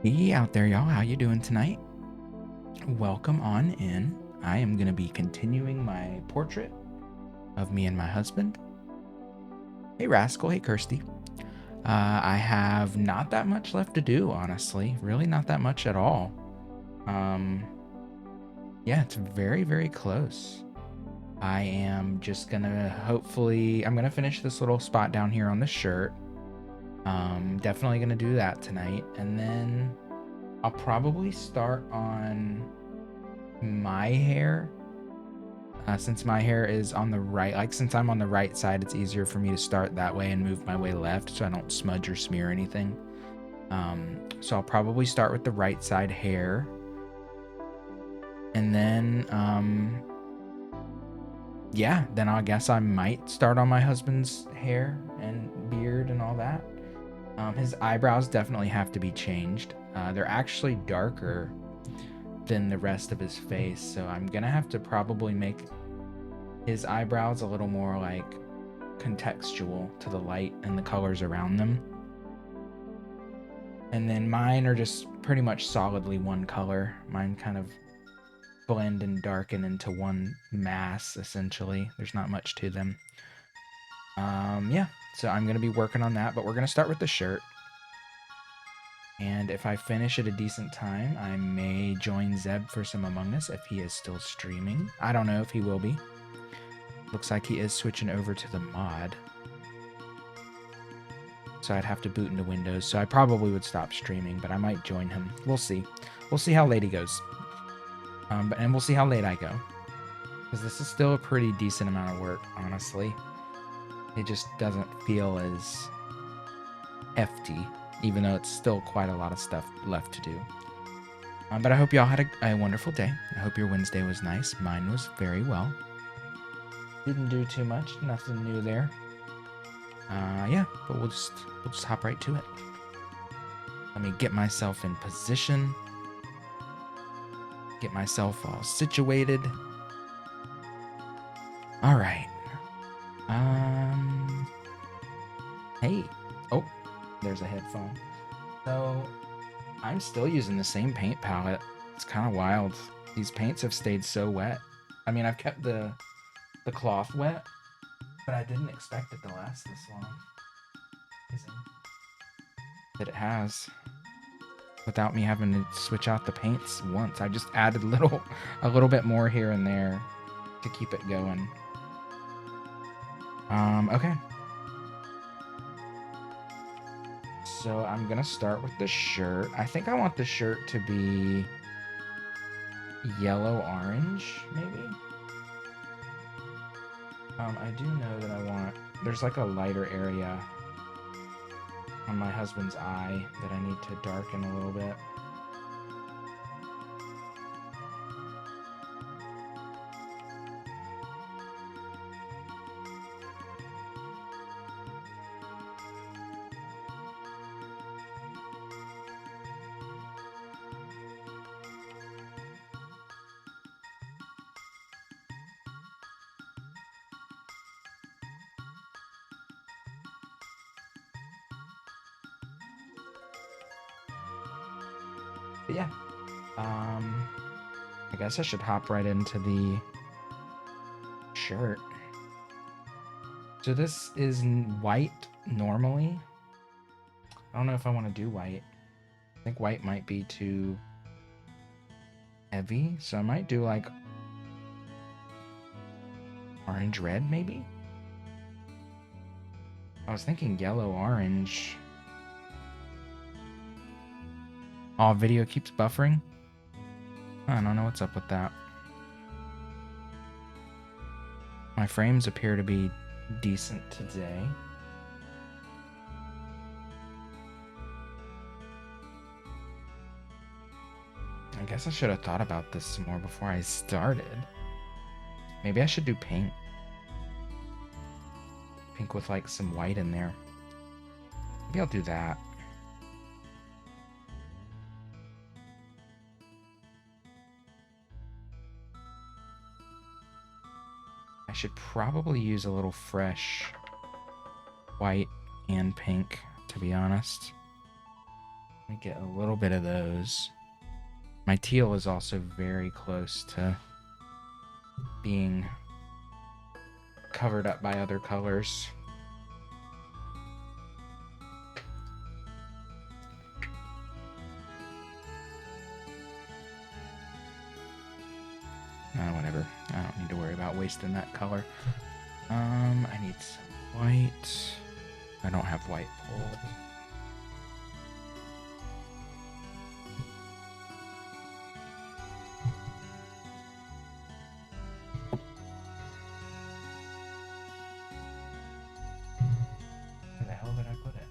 Hey out there, y'all. How you doing tonight? Welcome on in. I am going to be continuing my portrait of me and my husband. Hey, Rascal. Hey, Kirsty. I have not that much left to do, honestly. Really not that much at all. Um, yeah, it's very, very close. I am just going to I'm going to finish this little spot down here on the shirt. Definitely going to do that tonight. And then I'll probably start on my hair, since my hair is on the right, like since I'm on the right side, it's easier for me to start that way and move my way left so I don't smudge or smear anything. So I'll probably start with the right side hair, and then yeah, then I guess I might start on my husband's hair and beard and all that. His eyebrows definitely have to be changed. They're actually darker than the rest of his face, so I'm gonna have to probably make his eyebrows a little more like contextual to the light and the colors around them. And then mine are just pretty much solidly one color. Mine kind of blend and darken into one mass, essentially. There's not much to them. Yeah, so I'm going to be working on that, but we're going to start with the shirt. And if I finish at a decent time, I may join Zeb for some Among Us if he is still streaming. I don't know if he will be. Looks like he is switching over to the mod. So I'd have to boot into Windows. So I probably would stop streaming, but I might join him. We'll see. We'll see how late he goes. And we'll see how late I go. Because this is still a pretty decent amount of work, honestly. It just doesn't feel as hefty, even though it's still quite a lot of stuff left to do. But I hope y'all had a wonderful day. I hope your Wednesday was nice. Mine was very well. Didn't do too much. Nothing new there. Yeah, but we'll just hop right to it. Let me get myself in position. Get myself all situated. All right. Hey. Oh, there's a headphone. So, I'm still using the same paint palette. It's kind of wild. These paints have stayed so wet. I mean, I've kept the cloth wet, but I didn't expect it to last this long. Amazing that it has, without me having to switch out the paints once. I just added a little bit more here and there to keep it going. Okay. So I'm gonna start with the shirt. I think I want the shirt to be yellow-orange, maybe? I do know that there's like a lighter area on my husband's eye that I need to darken a little bit. But yeah, I guess I should hop right into the shirt. So this is white normally. I don't know if I want to do white. I think white might be too heavy, so I might do like orange red maybe. I was thinking yellow orange. Oh, video keeps buffering. I don't know what's up with that. My frames appear to be decent today. I guess I should have thought about this more before I started. Maybe I should do pink. Pink with like some white in there. Maybe I'll do that. I should probably use a little fresh white and pink, to be honest. Let me get a little bit of those. My teal is also very close to being covered up by other colors. Whatever. I don't need to worry about wasting that color. I need some white. I don't have white pulled. Where the hell did I put it?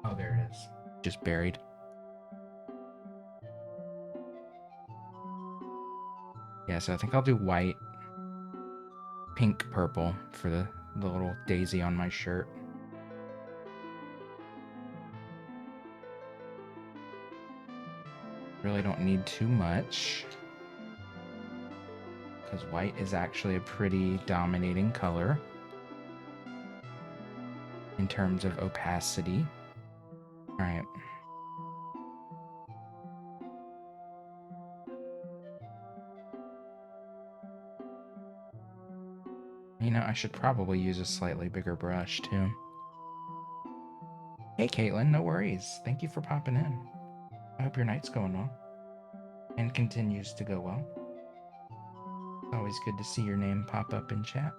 Oh, there it is. Just buried. Yeah, so I think I'll do white, pink, purple for the little daisy on my shirt. Really don't need too much, because white is actually a pretty dominating color in terms of opacity. All right. You know, I should probably use a slightly bigger brush too. Hey, Caitlin, no worries. Thank you for popping in. I hope your night's going well and continues to go well. It's always good to see your name pop up in chat.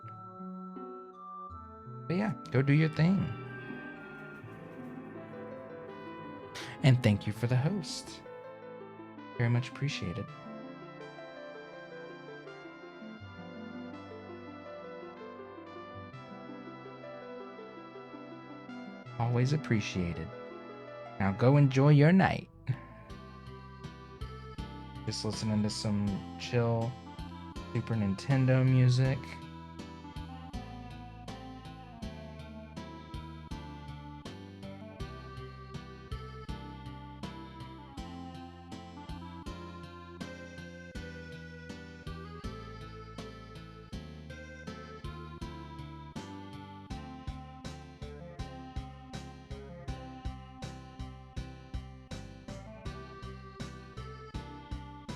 But yeah, go do your thing. And thank you for the host. Very much appreciated. Always appreciated. Now go enjoy your night. Just listening to some chill Super Nintendo music.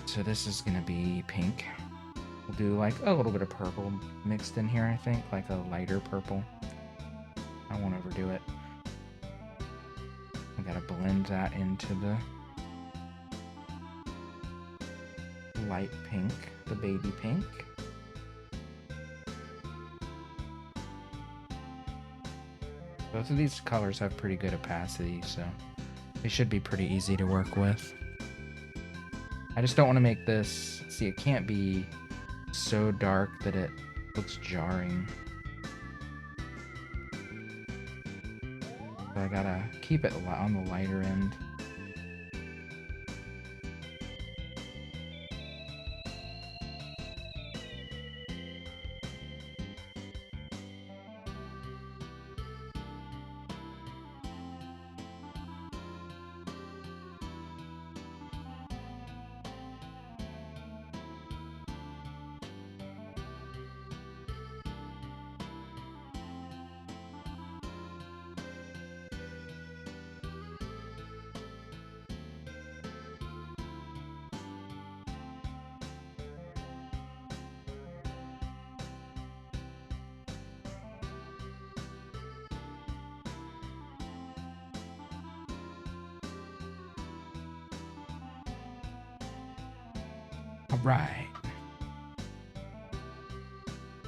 So this is gonna be pink. We'll do like a little bit of purple mixed in here, I think, like a lighter purple. I won't overdo it. I gotta blend that into the light pink, the baby pink. Both of these colors have pretty good opacity, so they should be pretty easy to work with. I just don't want to make this, see, it can't be so dark that it looks jarring. So I gotta keep it on the lighter end. Alright.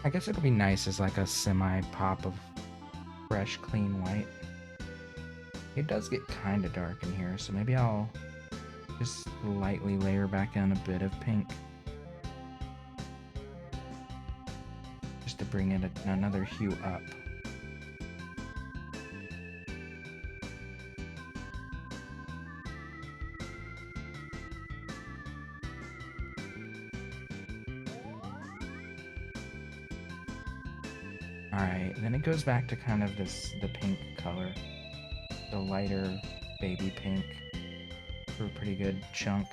I guess it'll be nice as like a semi-pop of fresh, clean white. It does get kind of dark in here, so maybe I'll just lightly layer back in a bit of pink. Just to bring it another hue up. Alright, then it goes back to kind of the pink color. The lighter baby pink for a pretty good chunk.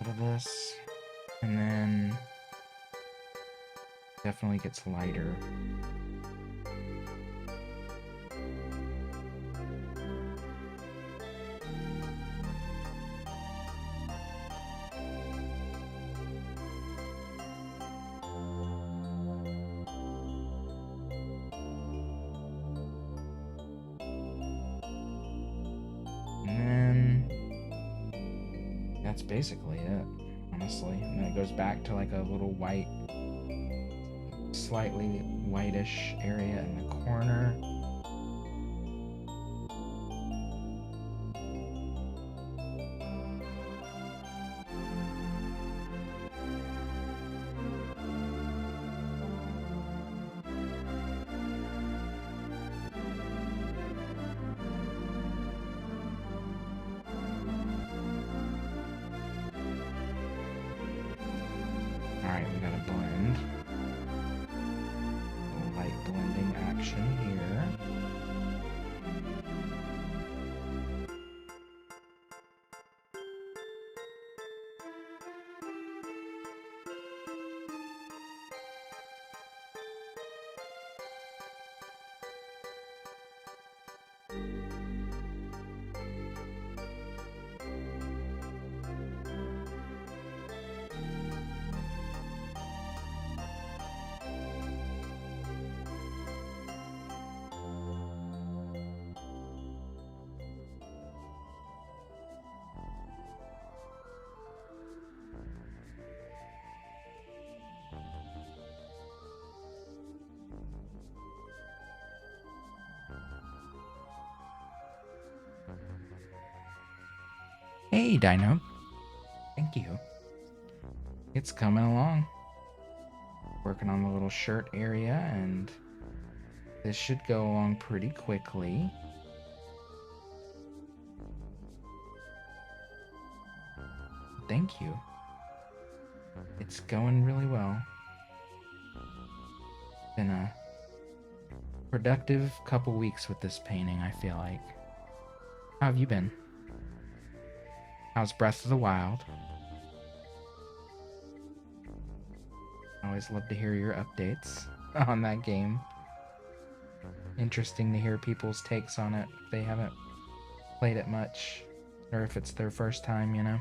Of this, and then definitely gets lighter. And then that's basically it, honestly. And then it goes back to like a little white, slightly whitish area in the corner. Alright, we got a blend. A light blending action here. Hey, Dino. Thank you. It's coming along. Working on the little shirt area, and this should go along pretty quickly. Thank you. It's going really well. Been a productive couple weeks with this painting, I feel like. How have you been? How's Breath of the Wild? I always love to hear your updates on that game. Interesting to hear people's takes on it if they haven't played it much, or if it's their first time, you know?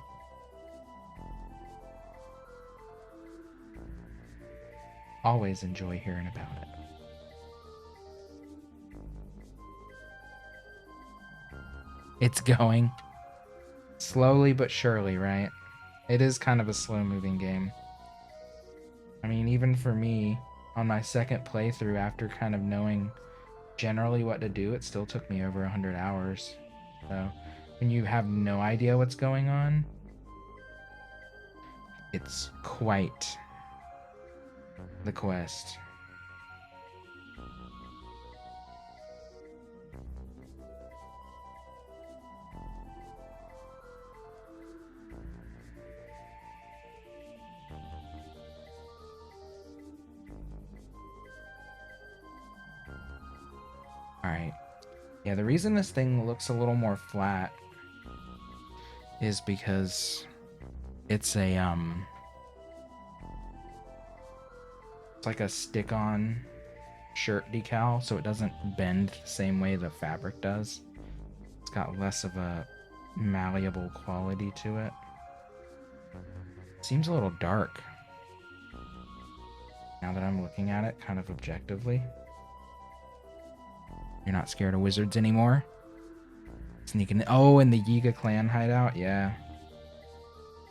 Always enjoy hearing about it. It's going slowly but surely, right? It is kind of a slow-moving game. I mean, even for me, on my second playthrough, after kind of knowing generally what to do, it still took me over 100 hours. So, when you have no idea what's going on, it's quite the quest. Alright. Yeah, the reason this thing looks a little more flat is because it's a, it's like a stick-on shirt decal, so it doesn't bend the same way the fabric does. It's got less of a malleable quality to it. Seems a little dark now that I'm looking at it kind of objectively. You're not scared of wizards anymore? Sneaking. Oh, and the Yiga clan hideout? Yeah.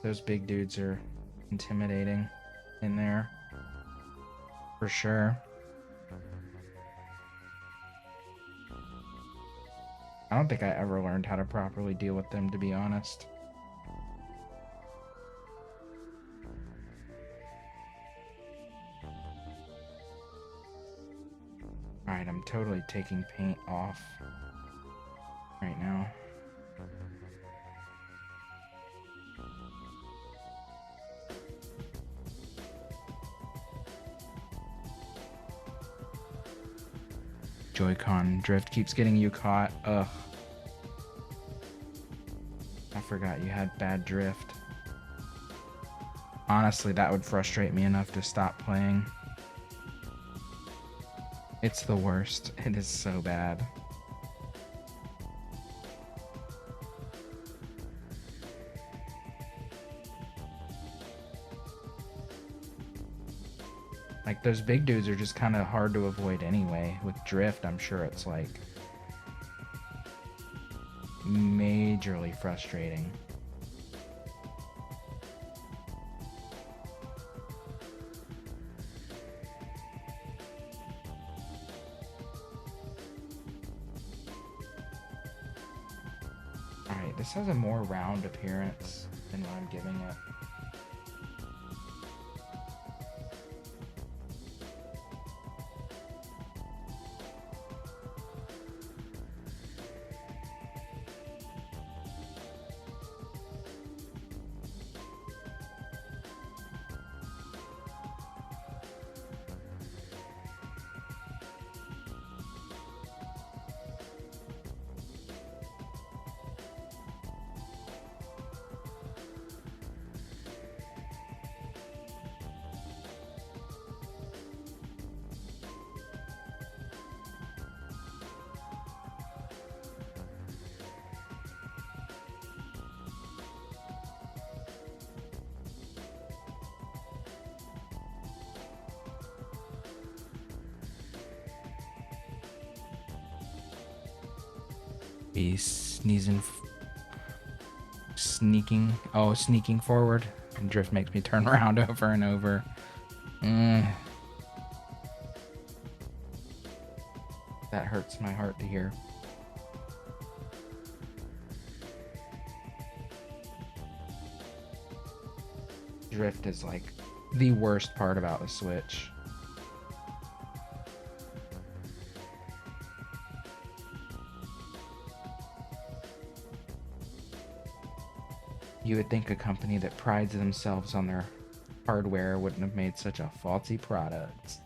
Those big dudes are intimidating in there. For sure. I don't think I ever learned how to properly deal with them, to be honest. Alright, I'm totally taking paint off right now. Joy-Con drift keeps getting you caught. Ugh. I forgot you had bad drift. Honestly, that would frustrate me enough to stop playing. It's the worst. It is so bad. Like, those big dudes are just kind of hard to avoid anyway. With drift, I'm sure it's like majorly frustrating. Alright, this has a more round appearance than what I'm giving it. Be sneaking forward. And drift makes me turn around over and over. That hurts my heart to hear. Drift is like the worst part about the Switch. You would think a company that prides themselves on their hardware wouldn't have made such a faulty product.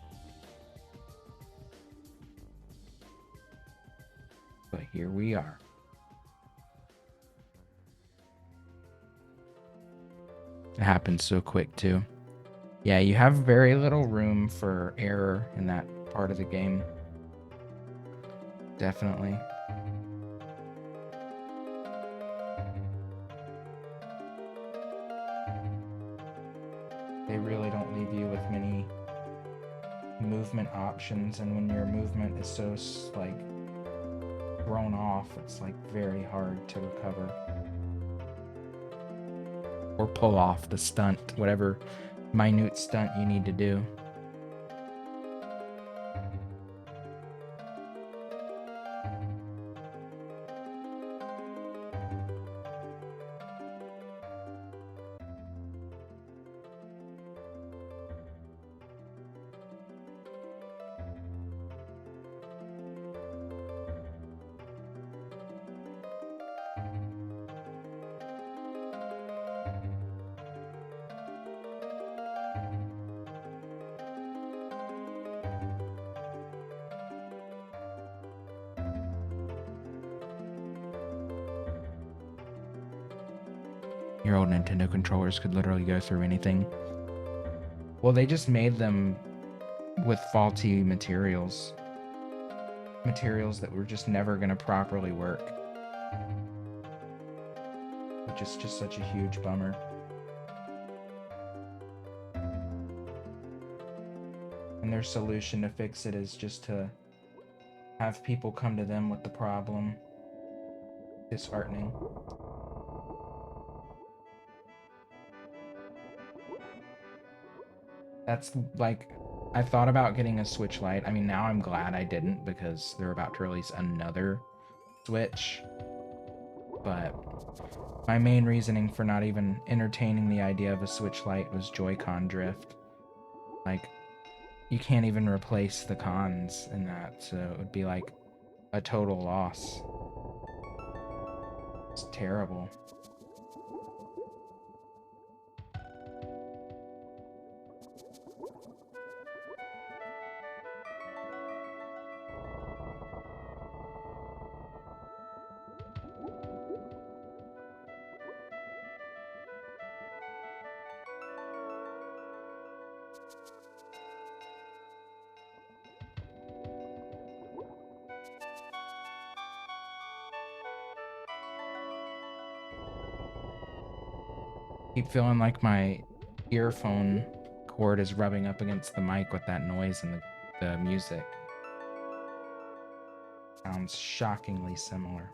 But here we are. It happens so quick too. Yeah, you have very little room for error in that part of the game. Definitely. They really don't leave you with many movement options, and when your movement is so like thrown off, it's like very hard to recover or pull off the stunt, whatever minute stunt you need to do. Your old Nintendo controllers could literally go through anything. Well, they just made them with faulty materials. Materials that were just never going to properly work. Which is just such a huge bummer. And their solution to fix it is just to have people come to them with the problem. Disheartening. That's like, I thought about getting a Switch Lite. I mean, now I'm glad I didn't because they're about to release another Switch. But my main reasoning for not even entertaining the idea of a Switch Lite was Joy-Con drift. Like, you can't even replace the cons in that, so it would be like a total loss. It's terrible. Keep feeling like my earphone cord is rubbing up against the mic with that noise and the music. Sounds shockingly similar.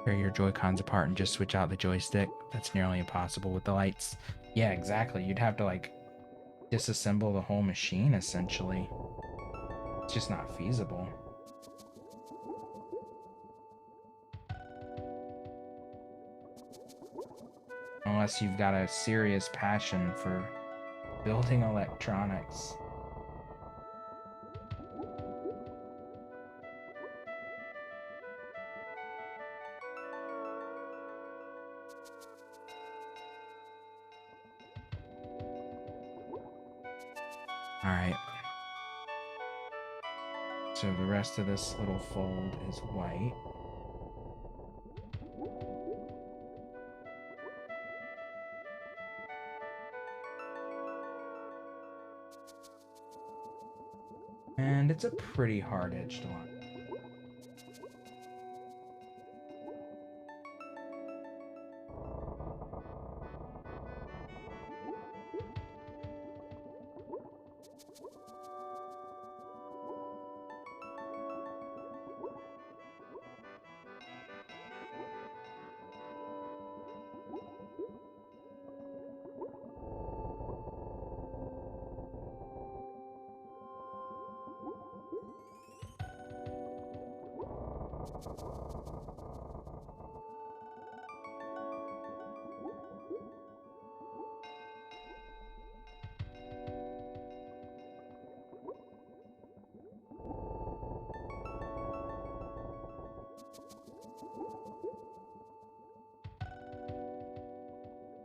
Tear your Joy-Cons apart and just switch out the joystick. That's nearly impossible with the lights. Yeah, exactly. You'd have to like disassemble the whole machine essentially. It's just not feasible. Unless you've got a serious passion for building electronics. Alright. So the rest of this little fold is white. And it's a pretty hard-edged one.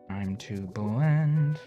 Time to blend.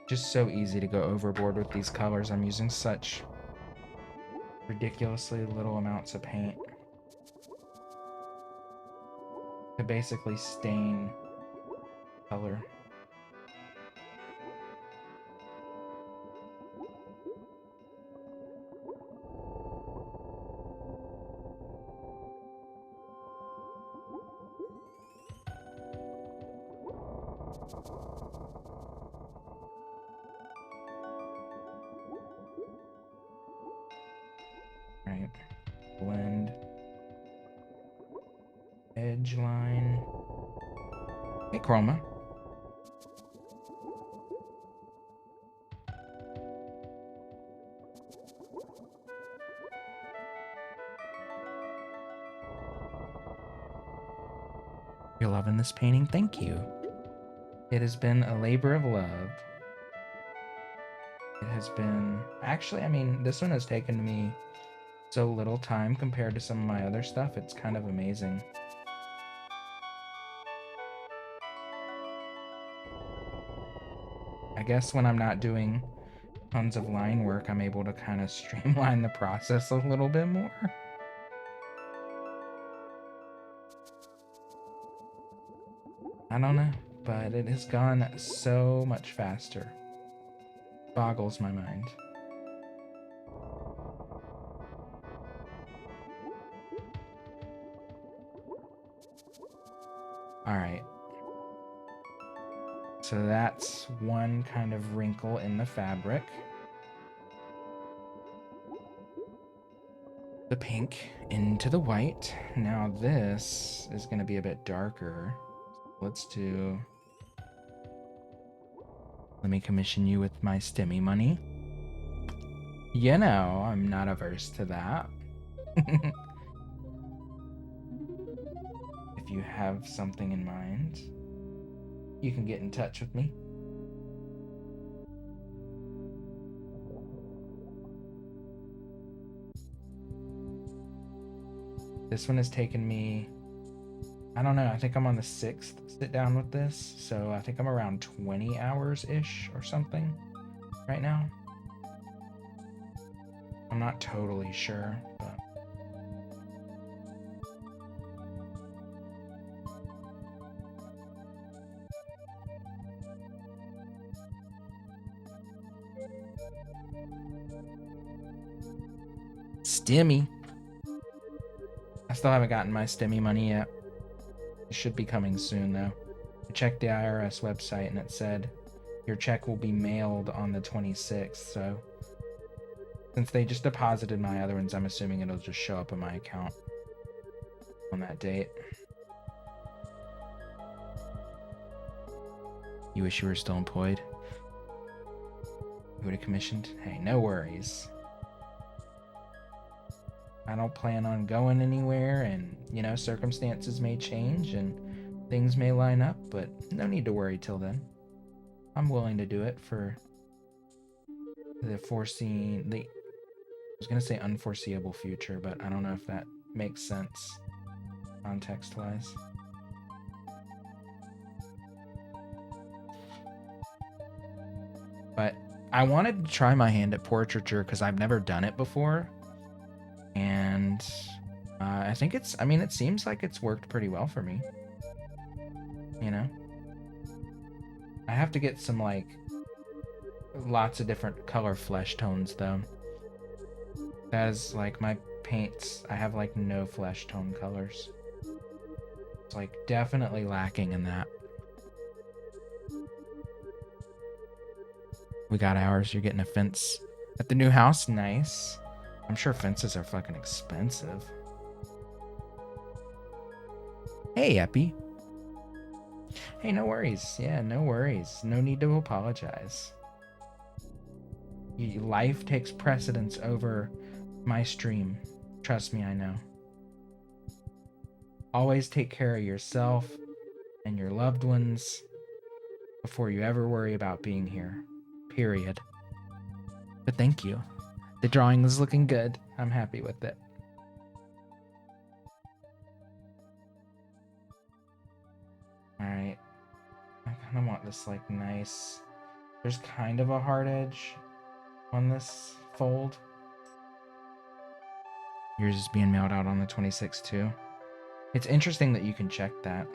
Just so easy to go overboard with these colors. I'm using such ridiculously little amounts of paint to basically stain color. Right. Blend. Edge line. Hey, Chroma. You're loving this painting? Thank you. It has been a labor of love. It has been... Actually, I mean, this one has taken me so little time compared to some of my other stuff. It's kind of amazing. I guess when I'm not doing tons of line work, I'm able to kind of streamline the process a little bit more. I don't know, but it has gone so much faster. Boggles my mind. All right. So that's one kind of wrinkle in the fabric. The pink into the white. Now this is going to be a bit darker. Let's do... Let me commission you with my STEMI money. You know, I'm not averse to that. If you have something in mind, you can get in touch with me. This one has taken me, I don't know, I think I'm on the 6th sit down with this, so I think I'm around 20 hours-ish or something right now. I'm not totally sure, but... STEMI. I still haven't gotten my STEMI money yet. It should be coming soon, though. I checked the IRS website and it said your check will be mailed on the 26th, so since they just deposited my other ones, I'm assuming it'll just show up in my account on that date. You wish you were still employed? You would have commissioned? Hey, no worries. I don't plan on going anywhere, and, you know, circumstances may change and things may line up, but no need to worry till then. I'm willing to do it for the foreseen... I was going to say unforeseeable future, but I don't know if that makes sense context-wise. But I wanted to try my hand at portraiture because I've never done it before. And I think it's, I mean, it seems like it's worked pretty well for me. You know? I have to get some, like, lots of different color flesh tones, though. As, like, my paints, I have, like, no flesh tone colors. It's, like, definitely lacking in that. We got ours. You're getting a fence at the new house. Nice. I'm sure fences are fucking expensive. Hey, Epi. Hey, no worries. Yeah, no worries. No need to apologize. Life takes precedence over my stream. Trust me, I know. Always take care of yourself and your loved ones before you ever worry about being here. Period. But thank you. The drawing is looking good. I'm happy with it. Alright. I kind of want this, like, nice... There's kind of a hard edge on this fold. Yours is being mailed out on the 26th, too. It's interesting that you can check that.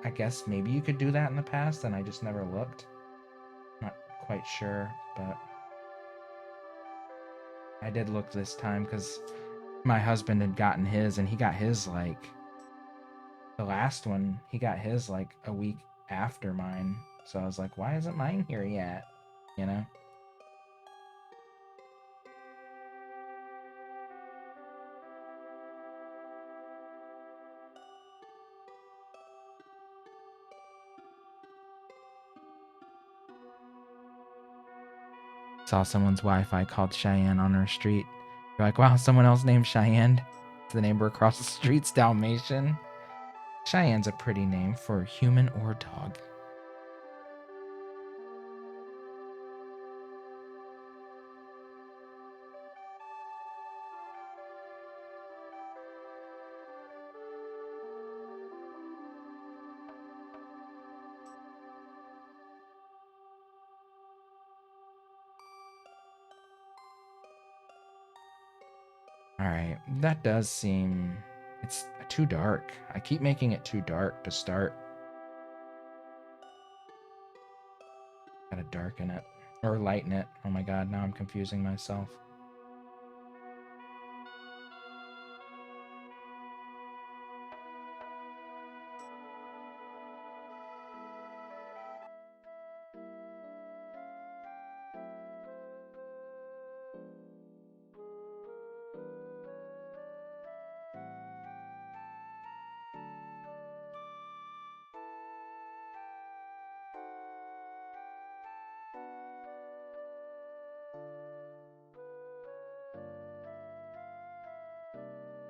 I guess maybe you could do that in the past, and I just never looked. Not quite sure, but... I did look this time because my husband had gotten his, and he got his, like, the last one, he got his, like, a week after mine. So I was like, why isn't mine here yet? You know? Saw someone's Wi-Fi called Cheyenne on our street. You're like, wow, someone else named Cheyenne. It's the neighbor across the street's Dalmatian. Cheyenne's a pretty name for human or dog. Alright, that does seem... It's too dark. I keep making it too dark to start. Gotta darken it. Or lighten it. Oh my god, now I'm confusing myself.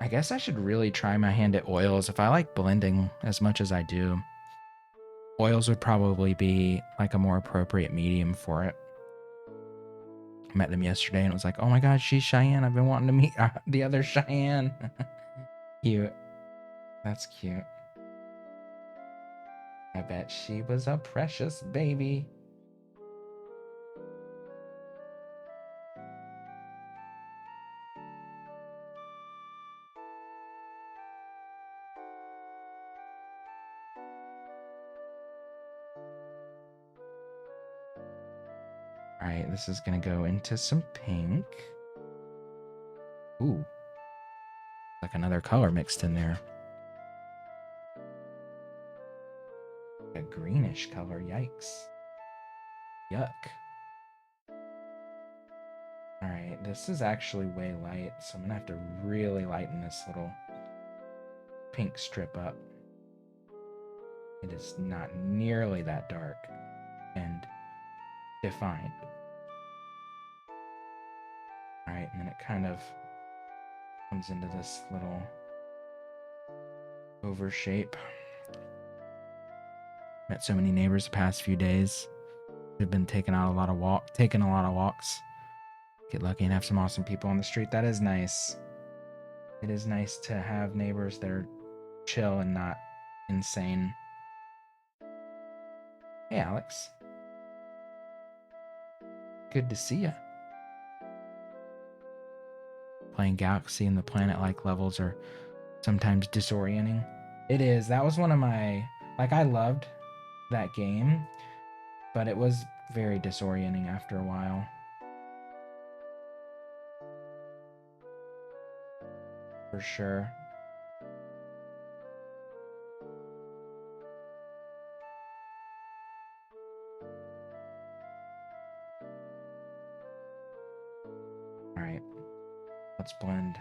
I guess I should really try my hand at oils. If I like blending as much as I do, oils would probably be like a more appropriate medium for it. I met them yesterday and it was like, oh my god, she's Cheyenne. I've been wanting to meet the other Cheyenne. Cute. That's cute. I bet she was a precious baby. All right, this is gonna go into some pink. Ooh, like another color mixed in there. A greenish color, yikes. Yuck. All right, this is actually way light, so I'm gonna have to really lighten this little pink strip up. It is not nearly that dark and defined. All right, and then it kind of comes into this little over shape. Met so many neighbors the past few days. They've been taking a lot of walks. Get lucky and have some awesome people on the street. That is nice. It is nice to have neighbors that are chill and not insane. Hey, Alex. Good to see ya. Playing Galaxy and the planet-like levels are sometimes disorienting. It is. That was one of my... Like, I loved that game, but it was very disorienting after a while. For sure. All right. Let's blend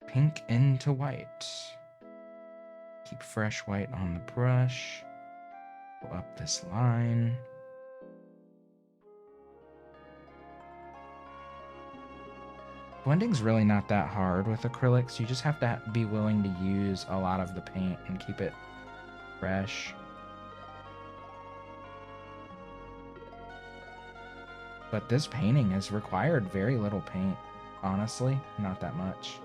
pink into white. Keep fresh white on the brush. Go up this line. Blending's really not that hard with acrylics. You just have to be willing to use a lot of the paint and keep it fresh. But this painting has required very little paint, honestly, not that much.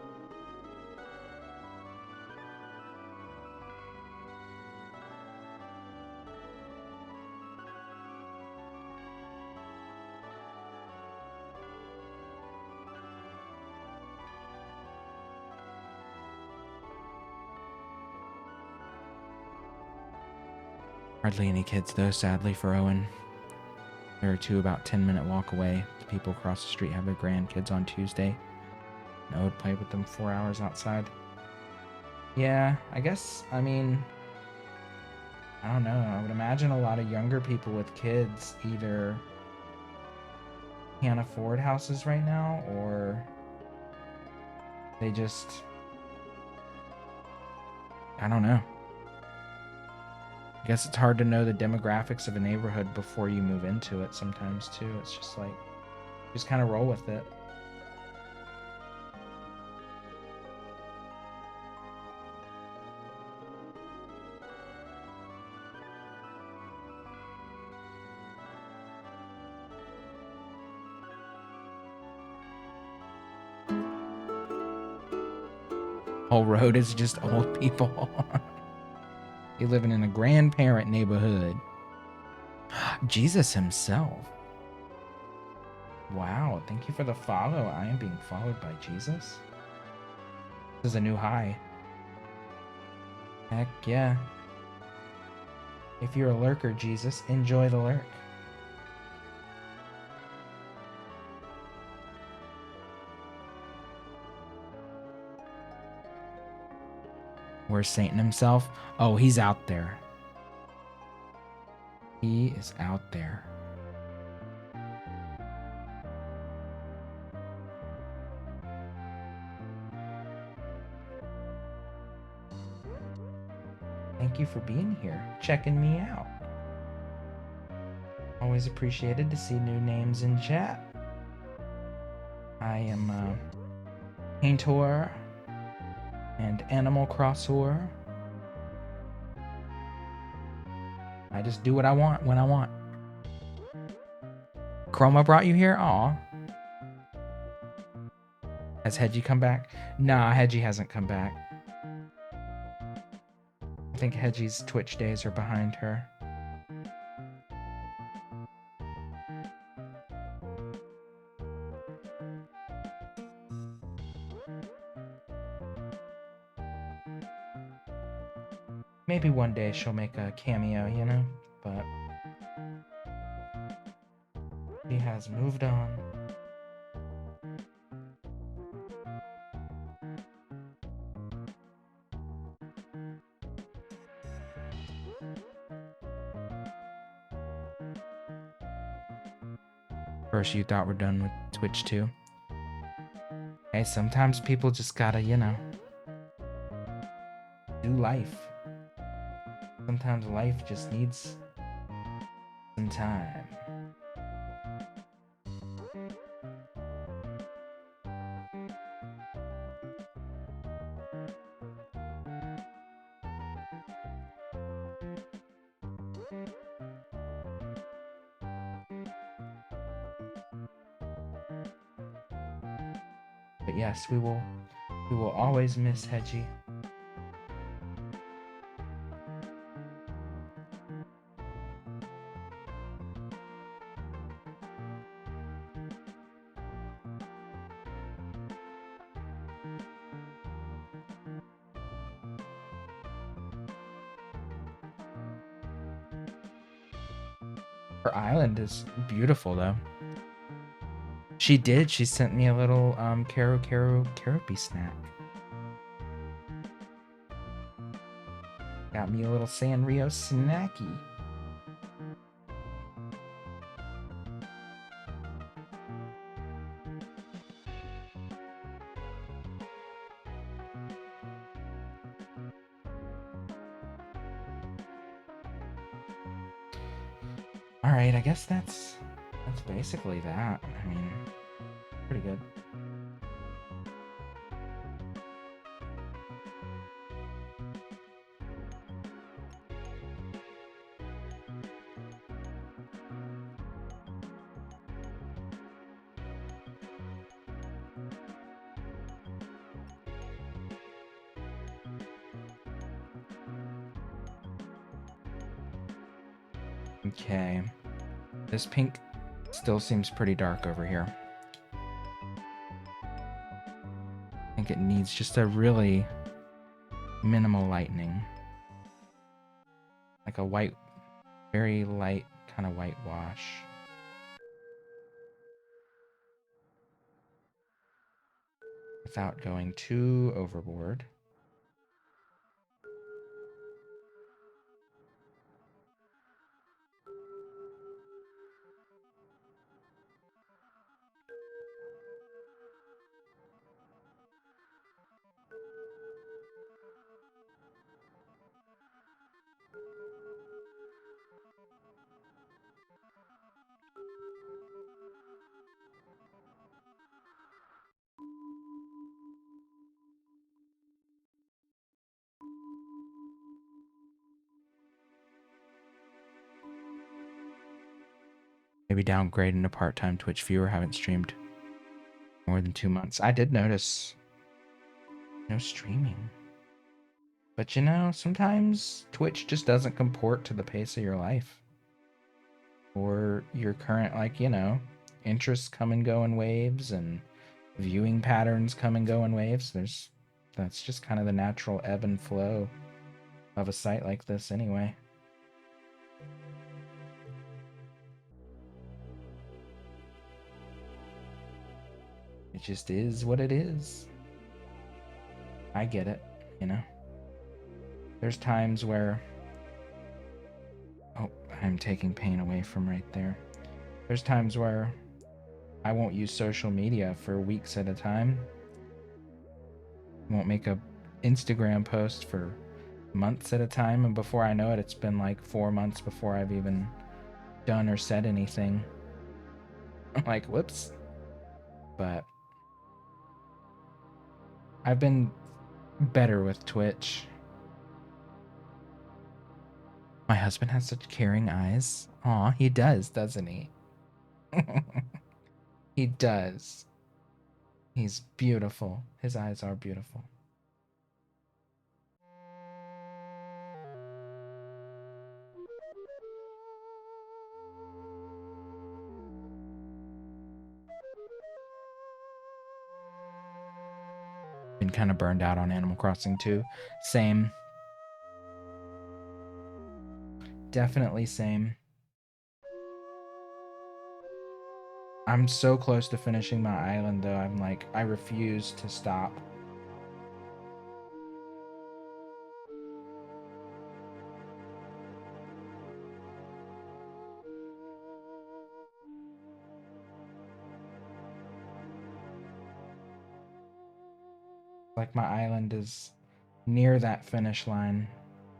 Hardly any kids though, sadly for Owen. There are two about 10-minute walk away. The people across the street have their grandkids on Tuesday. And I would play with them 4 hours outside. Yeah, I guess, I mean, I don't know. I would imagine a lot of younger people with kids either can't afford houses right now, or they just, I don't know. I guess it's hard to know the demographics of a neighborhood before you move into it sometimes too. It's just like, just kind of roll with it. Whole road is just old people. You're living in a grandparent neighborhood. Jesus himself. Wow, thank you for the follow. I am being followed by Jesus. This is a new high. Heck yeah. If you're a lurker, Jesus, enjoy the lurk. Where's Satan himself? Oh, he's out there. He is out there. Thank you for being here, checking me out. Always appreciated to see new names in chat. I am Paintor and Animal Crosser. I just do what I want when I want. Chroma brought you here? Aw. Has Hedgie come back? Nah, Hedgie hasn't come back. I think Hedgie's Twitch days are behind her. Maybe one day she'll make a cameo, you know? But she has moved on. First, you thought we're done with Twitch too? Hey, sometimes people just gotta, you know, do life. Sometimes life just needs some time. But yes, we will always miss Hedgie. Her island is beautiful though. She did. She sent me a little Caropi snack. Got me a little Sanrio snacky. All right, I guess that's basically that. I mean, pretty good. Okay. This pink still seems pretty dark over here. I think it needs just a really minimal lightening. Like a white, very light kind of whitewash. Without going too overboard. Maybe downgrade into part-time Twitch viewer. Haven't streamed more than 2 months. I did notice no streaming. But you know, sometimes Twitch just doesn't comport to the pace of your life. Or your current, like, you know, interests come and go in waves and viewing patterns come and go in waves. That's just kind of the natural ebb and flow of a site like this anyway. It just is what it is. I get it, you know. There's times where... Oh, I'm taking pain away from right there. There's times where I won't use social media for weeks at a time. Won't make a Instagram post for months at a time, and before I know it, it's been like 4 months before I've even done or said anything. I'm like, whoops. But I've been better with Twitch. My husband has such caring eyes. Aw, he does, doesn't he? He does. He's beautiful. His eyes are beautiful. Been kind of burned out on Animal Crossing too. Same. Definitely same. I'm so close to finishing my island though. I'm like, I refuse to stop. Like my island is near that finish line.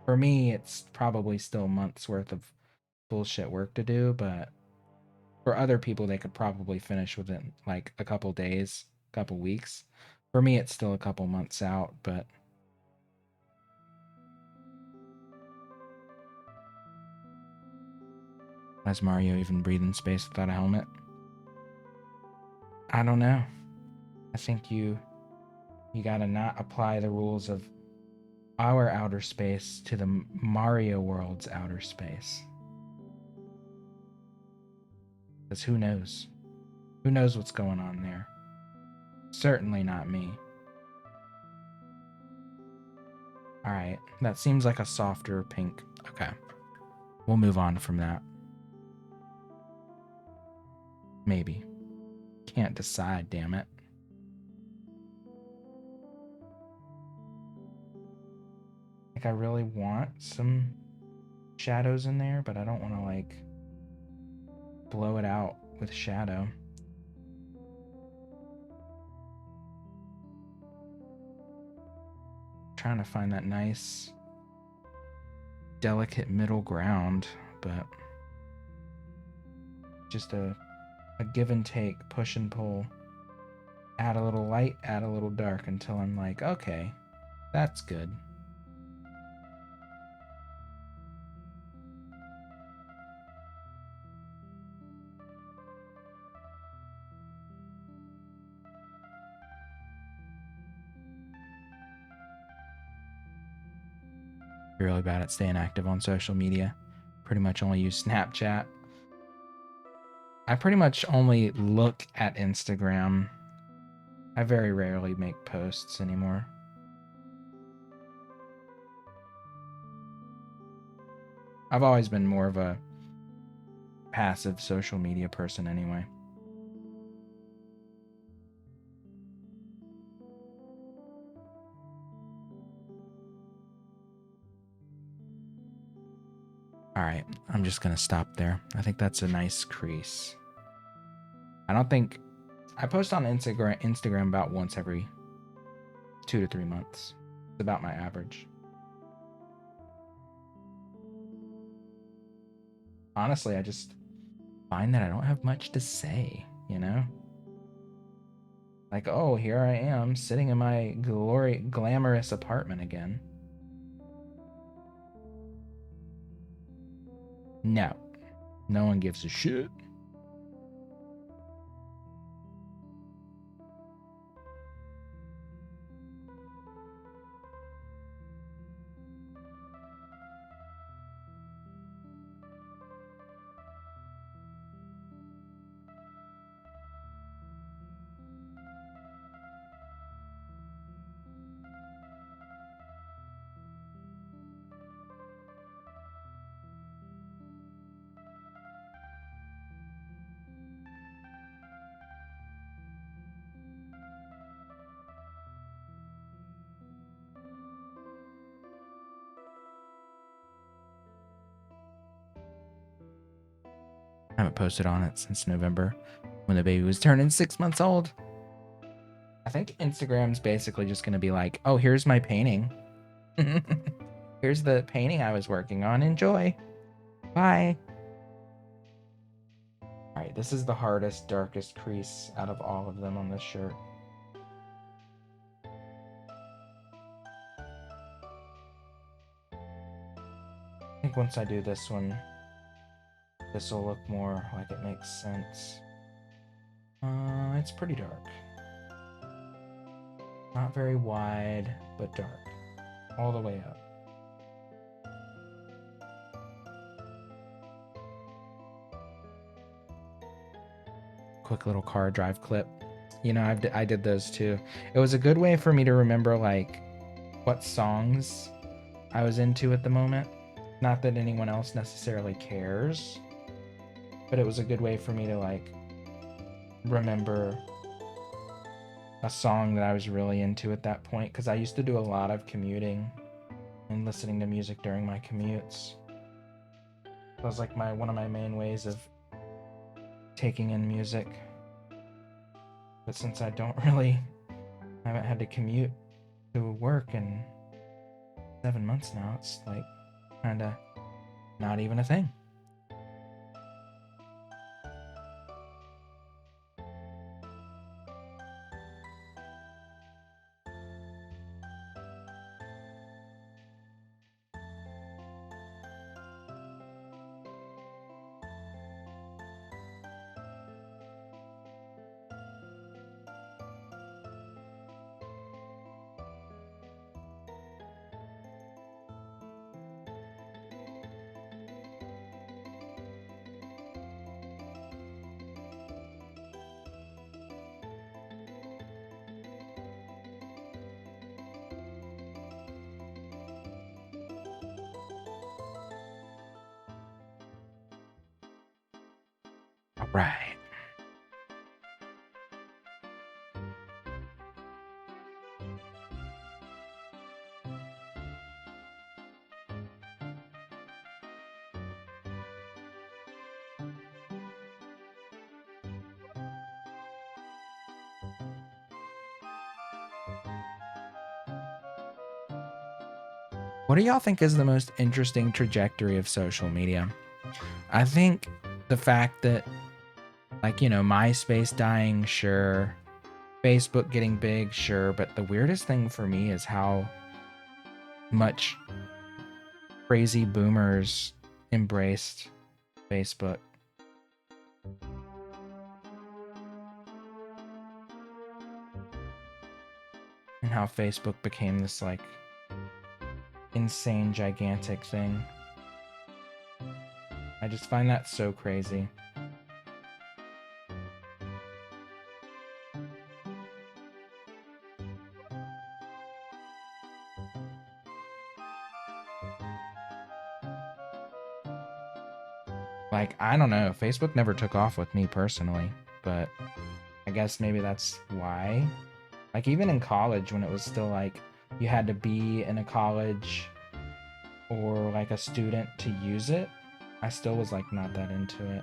For me, it's probably still months worth of bullshit work to do, but for other people, they could probably finish within like a couple days, couple weeks. For me, it's still a couple months out, but does Mario even breathe in space without a helmet? I don't know. I think you gotta not apply the rules of our outer space to the Mario world's outer space. Because who knows? Who knows what's going on there? Certainly not me. Alright, that seems like a softer pink. Okay. We'll move on from that. Maybe. Can't decide, damn it. Like, I really want some shadows in there, but I don't want to, like, blow it out with shadow. Trying to find that nice, delicate middle ground, but just a give and take, push and pull. Add a little light, add a little dark until I'm like, okay, that's good. You're really bad at staying active on social media. Pretty much only use Snapchat. I pretty much only look at Instagram. I very rarely make posts anymore. I've always been more of a passive social media person anyway. Alright, I'm just gonna stop there. I think that's a nice crease. I don't think... I post on Instagram about once every 2 to 3 months. It's about my average. Honestly, I just find that I don't have much to say, you know? Like, oh, here I am sitting in my glamorous apartment again. No. No one gives a shit. I haven't posted on it since November when the baby was turning 6 months old. I think Instagram's basically just going to be like, oh, here's my painting. Here's the painting I was working on. Enjoy. Bye. All right, this is the hardest, darkest crease out of all of them on this shirt. I think once I do this one, this will look more like it makes sense. It's pretty dark. Not very wide, but dark. All the way up. Quick little car drive clip. You know, I did those too. It was a good way for me to remember, like, what songs I was into at the moment. Not that anyone else necessarily cares, but it was a good way for me to, like, remember a song that I was really into at that point, because I used to do a lot of commuting and listening to music during my commutes. That was like one of my main ways of taking in music. But since I haven't had to commute to work in 7 months now, it's like kind of not even a thing. All right. What do y'all think is the most interesting trajectory of social media? I think the fact that, like, you know, MySpace dying, sure. Facebook getting big, sure. But the weirdest thing for me is how much crazy boomers embraced Facebook. And how Facebook became this, like, insane, gigantic thing. I just find that so crazy. Like, I don't know. Facebook never took off with me personally, but I guess maybe that's why. Like, even in college, when it was still like you had to be in a college or like a student to use it, I still was like not that into it.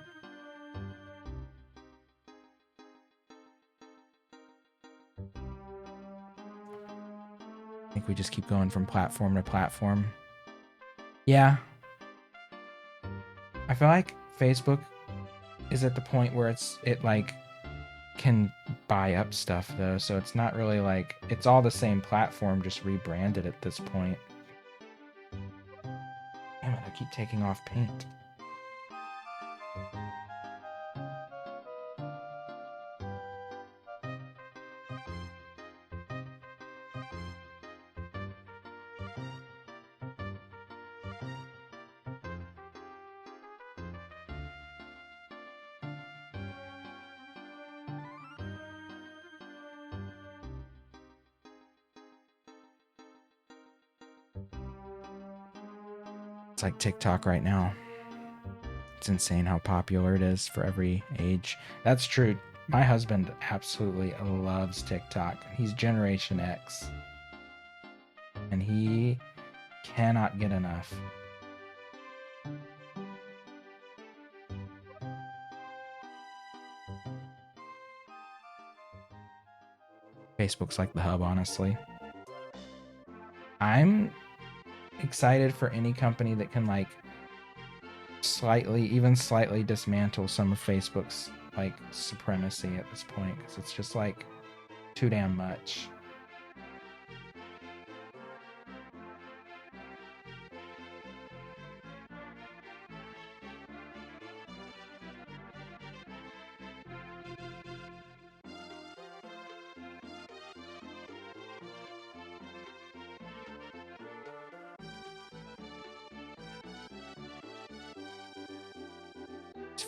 I think we just keep going from platform to platform. Yeah. I feel like Facebook is at the point where it like can buy up stuff though, so it's not really like it's all the same platform, just rebranded at this point. Damn it, I keep taking off paint. It's like TikTok right now. It's insane how popular it is for every age. That's true. My husband absolutely loves TikTok. He's Generation X. And he cannot get enough. Facebook's like the hub, honestly. I'm excited for any company that can like even slightly dismantle some of Facebook's like supremacy at this point, because it's just like too damn much.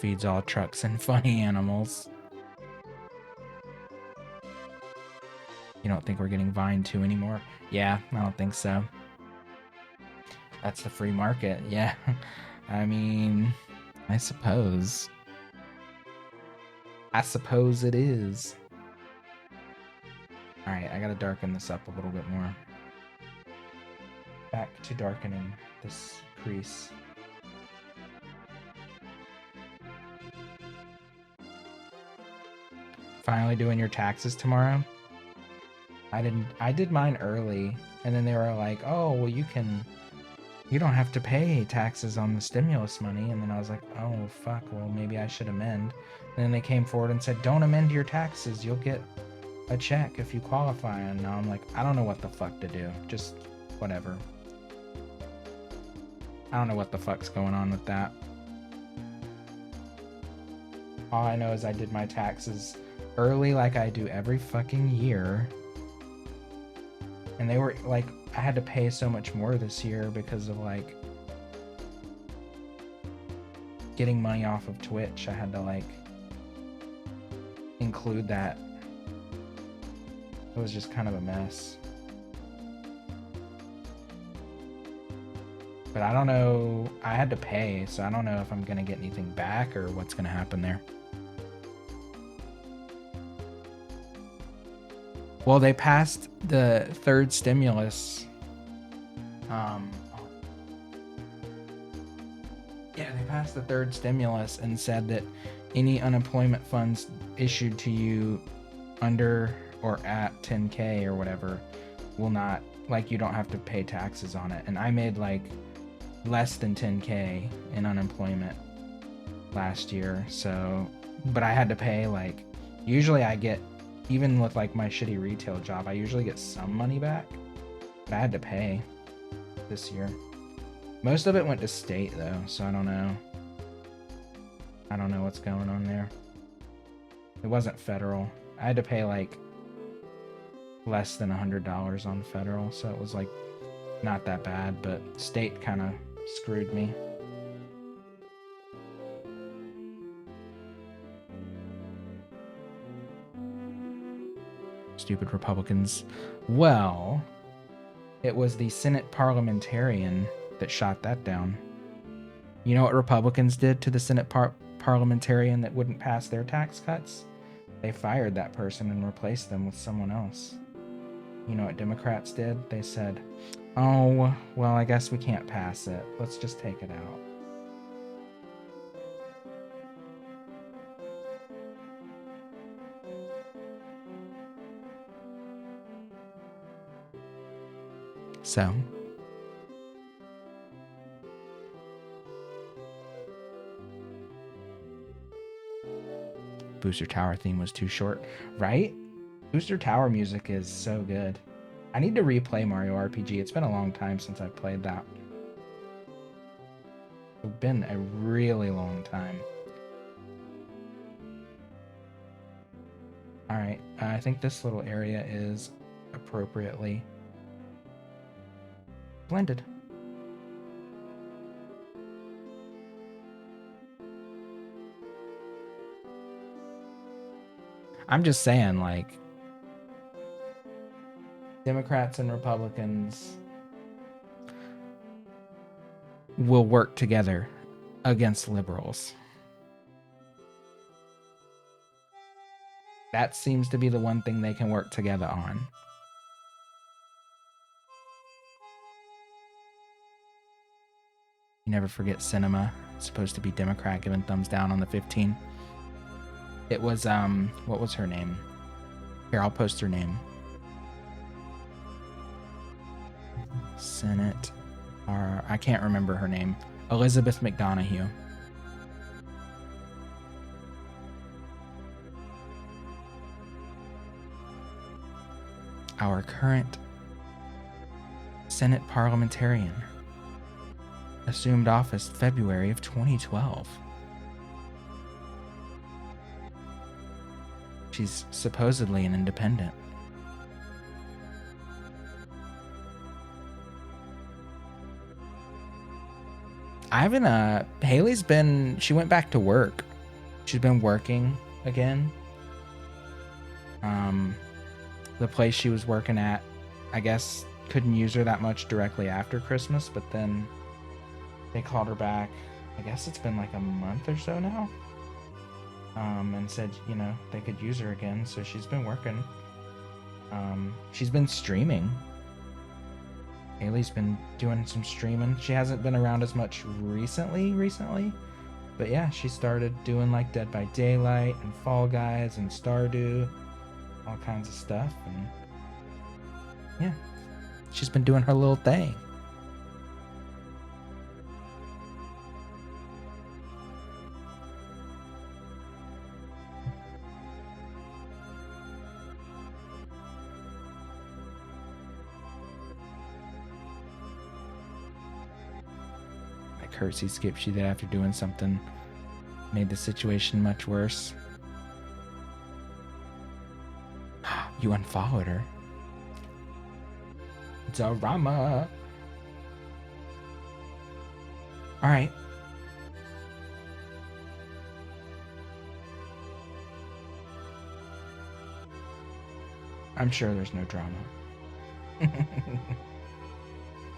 Feeds all trucks and funny animals. You don't think we're getting Vine 2 anymore? Yeah, I don't think so. That's the free market. Yeah. I mean, I suppose. I suppose it is. Alright, I gotta darken this up a little bit more. Back to darkening this crease. Finally doing your taxes tomorrow? I did mine early, and then they were like, oh, well, you don't have to pay taxes on the stimulus money. And then I was like, oh, fuck, well, maybe I should amend. And then they came forward and said, don't amend your taxes. You'll get a check if you qualify. And now I'm like, I don't know what the fuck to do. Just whatever. I don't know what the fuck's going on with that. All I know is I did my taxes early like I do every fucking year. And they were like, I had to pay so much more this year because of like getting money off of Twitch. I had to like include that. It was just kind of a mess. But I don't know, I had to pay, so I don't know if I'm gonna get anything back or what's gonna happen there. Well, they passed the third stimulus. Yeah, they passed the third stimulus and said that any unemployment funds issued to you under or at 10K or whatever will not, like, you don't have to pay taxes on it. And I made like less than 10K in unemployment last year, so, but I had to pay, like, usually I get, even with like my shitty retail job, I usually get some money back, but I had to pay this year. Most of it went to state though, so I don't know. I don't know what's going on there. It wasn't federal. I had to pay like less than $100 on federal, so it was like not that bad, but state kind of screwed me. Stupid Republicans. Well, it was the Senate parliamentarian that shot that down. You know what Republicans did to the Senate parliamentarian that wouldn't pass their tax cuts? They fired that person and replaced them with someone else. You know what Democrats did? They said, oh, well, I guess we can't pass it. Let's just take it out. So, Booster Tower theme was too short, right? Booster Tower music is so good. I need to replay Mario RPG. It's been a long time since I've played that. It's been a really long time. Alright, I think this little area is appropriately blended. I'm just saying, like, Democrats and Republicans will work together against liberals. That seems to be the one thing they can work together on. You never forget cinema. It's supposed to be Democrat giving thumbs down on the 15. It was, what was her name? Here, I'll post her name. Senate, I can't remember her name. Elizabeth McDonough. Our current Senate parliamentarian assumed office February of 2012. She's supposedly an independent. She went back to work. She's been working again. The place she was working at, I guess, couldn't use her that much directly after Christmas, but then they called her back. I guess it's been like a month or so now. And said, they could use her again, so she's been working. She's been streaming. Haley's been doing some streaming. She hasn't been around as much recently. But yeah, she started doing like Dead by Daylight and Fall Guys and Stardew, all kinds of stuff. And yeah, she's been doing her little thing. Curtsy skip she did after doing something made the situation much worse. You unfollowed her. Zarama. Alright. I'm sure there's no drama.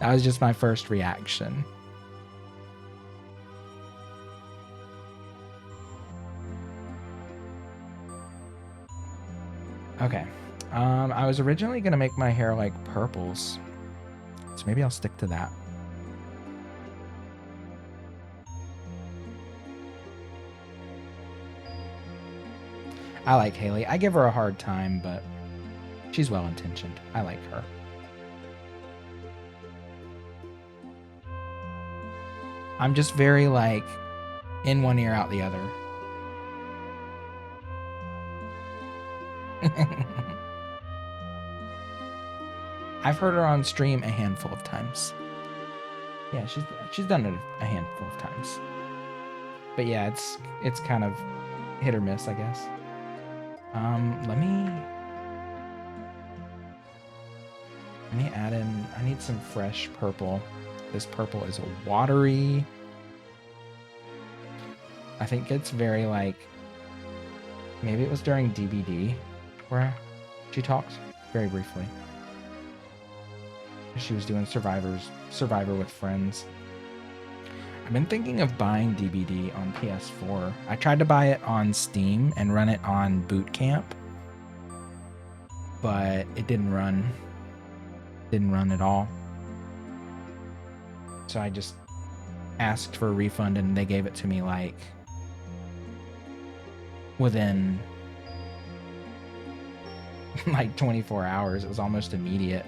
That was just my first reaction. Okay. I was originally going to make my hair like purples. So maybe I'll stick to that. I like Haley. I give her a hard time, but she's well-intentioned. I like her. I'm just very like in one ear, out the other. I've heard her on stream a handful of times. Yeah, she's done it a handful of times. But yeah, it's kind of hit or miss, I guess. Let me add in. I need some fresh purple. This purple is a watery. I think it's very like. Maybe it was during DBD where she talked very briefly. She was doing Survivor with friends. I've been thinking of buying DBD on PS4. I tried to buy it on Steam and run it on Boot Camp, but it didn't run. Didn't run at all. So I just asked for a refund and they gave it to me like within like 24 hours. It was almost immediate.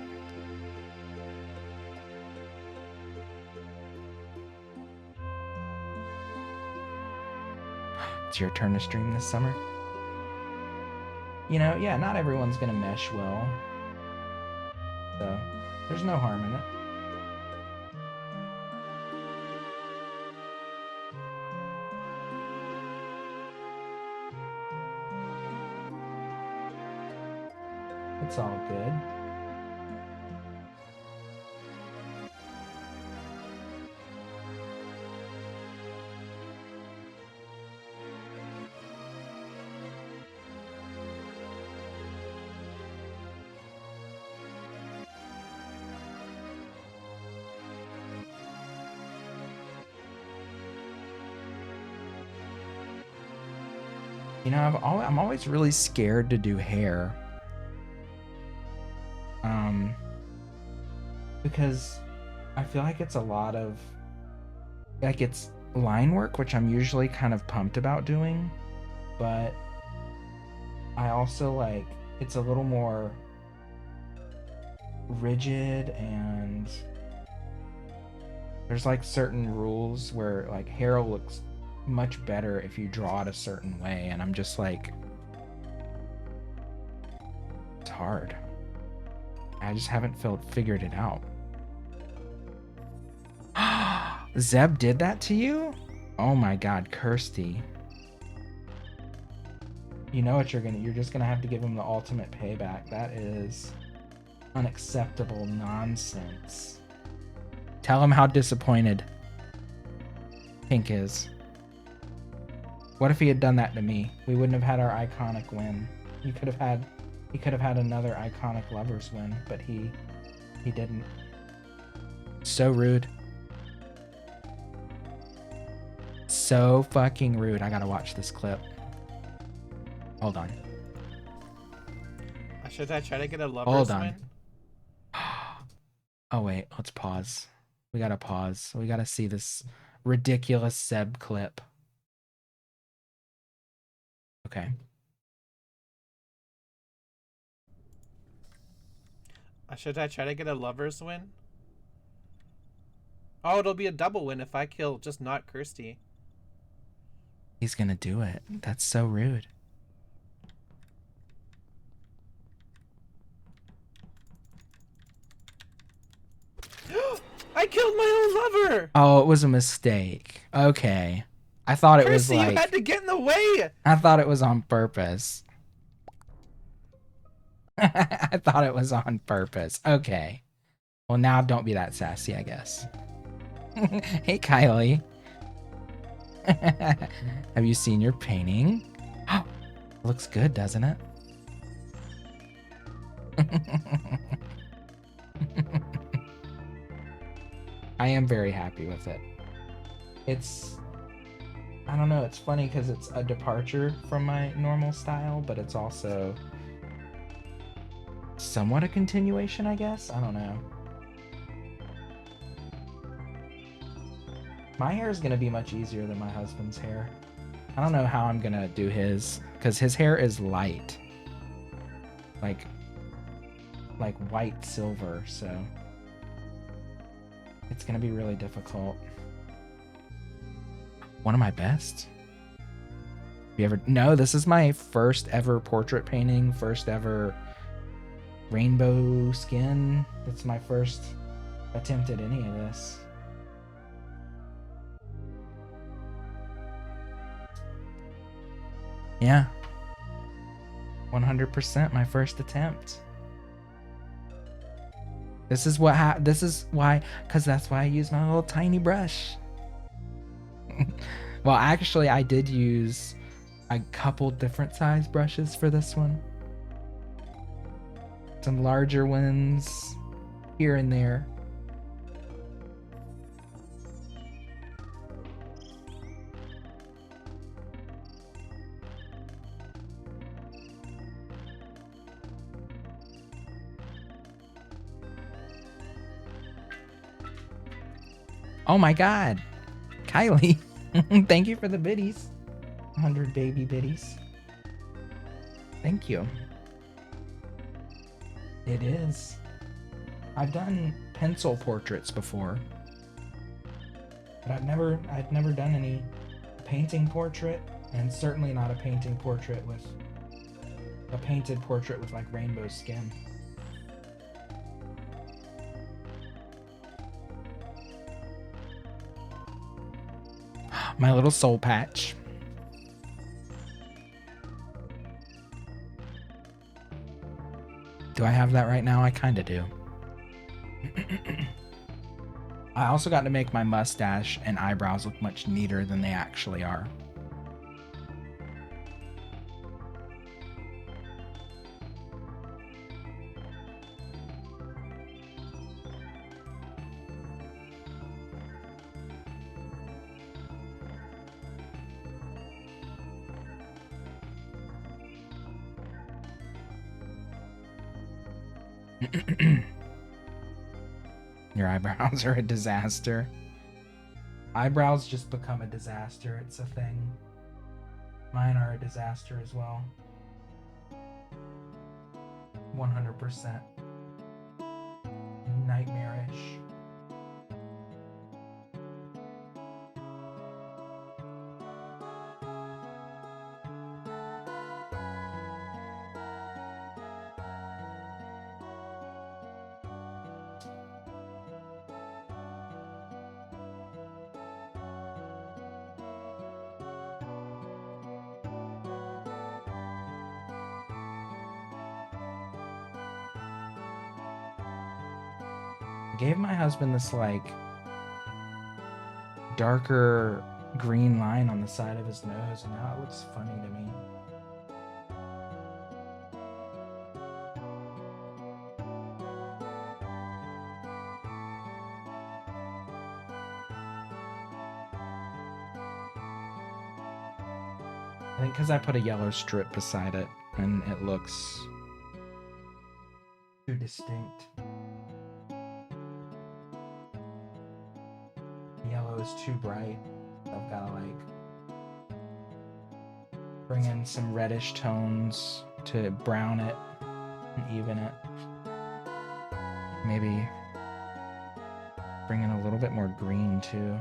It's your turn to stream this summer. You know, yeah, not everyone's gonna mesh well. So, there's no harm in it. It's all good. You know, I'm always really scared to do hair. Because I feel like it's a lot of, like, it's line work, which I'm usually kind of pumped about doing, but I also like, it's a little more rigid and There's like certain rules where like hair looks much better if you draw it a certain way, and I'm just like, it's hard. I just haven't figured it out. Zeb did that to you? Oh my god, Kirsty. You know what you're just gonna have to give him the ultimate payback. That is unacceptable nonsense. Tell him how disappointed Pink is. What if he had done that to me? We wouldn't have had our iconic win. He could have had another iconic lovers win, but he didn't. So rude. So fucking rude. I gotta watch this clip. Hold on. Should I try to get a lovers Hold on. win? Oh wait, let's pause. We gotta pause. We gotta see this ridiculous Zeb clip. Okay. Should I try to get a lovers win? Oh, it'll be a double win if I kill just not Kirsty. He's gonna do it. That's so rude. I killed my own lover! Oh, it was a mistake. Okay. I thought it was Kirsty, like... you had to get in the way! I thought it was on purpose. I thought it was on purpose. Okay. Well, now don't be that sassy, I guess. Hey, Kylie. Have you seen your painting? Looks good, doesn't it? I am very happy with it. I don't know, it's funny because it's a departure from my normal style, but it's also somewhat a continuation, I guess? I don't know. My hair is going to be much easier than my husband's hair. I don't know how I'm going to do his, because his hair is light. Like white silver, so it's going to be really difficult. One of my best? You ever... No, this is my first ever portrait painting, first ever rainbow skin. It's my first attempt at any of this. Yeah. 100% my first attempt. This is what this is why, because that's why I use my little tiny brush. Well, actually, I did use a couple different size brushes for this one. Some larger ones here and there. Oh my god. Kylie, thank you for the biddies. 100 baby biddies. Thank you. It is. I've done pencil portraits before, but I'd never done any painting portrait, and certainly not a painting portrait with a painted portrait with like rainbow skin. My little soul patch. Do I have that right now? I kind of do. I also got to make my mustache and eyebrows look much neater than they actually are. Your eyebrows are a disaster. Eyebrows just become a disaster. It's a thing. Mine are a disaster as well. 100%. Nightmarish. gave my husband this like darker green line on the side of his nose, and now it looks funny to me. I think because I put a yellow strip beside it, and it looks too distinct. Yellow is too bright. I've got to like bring in some reddish tones to brown it and even it. Maybe bring in a little bit more green too.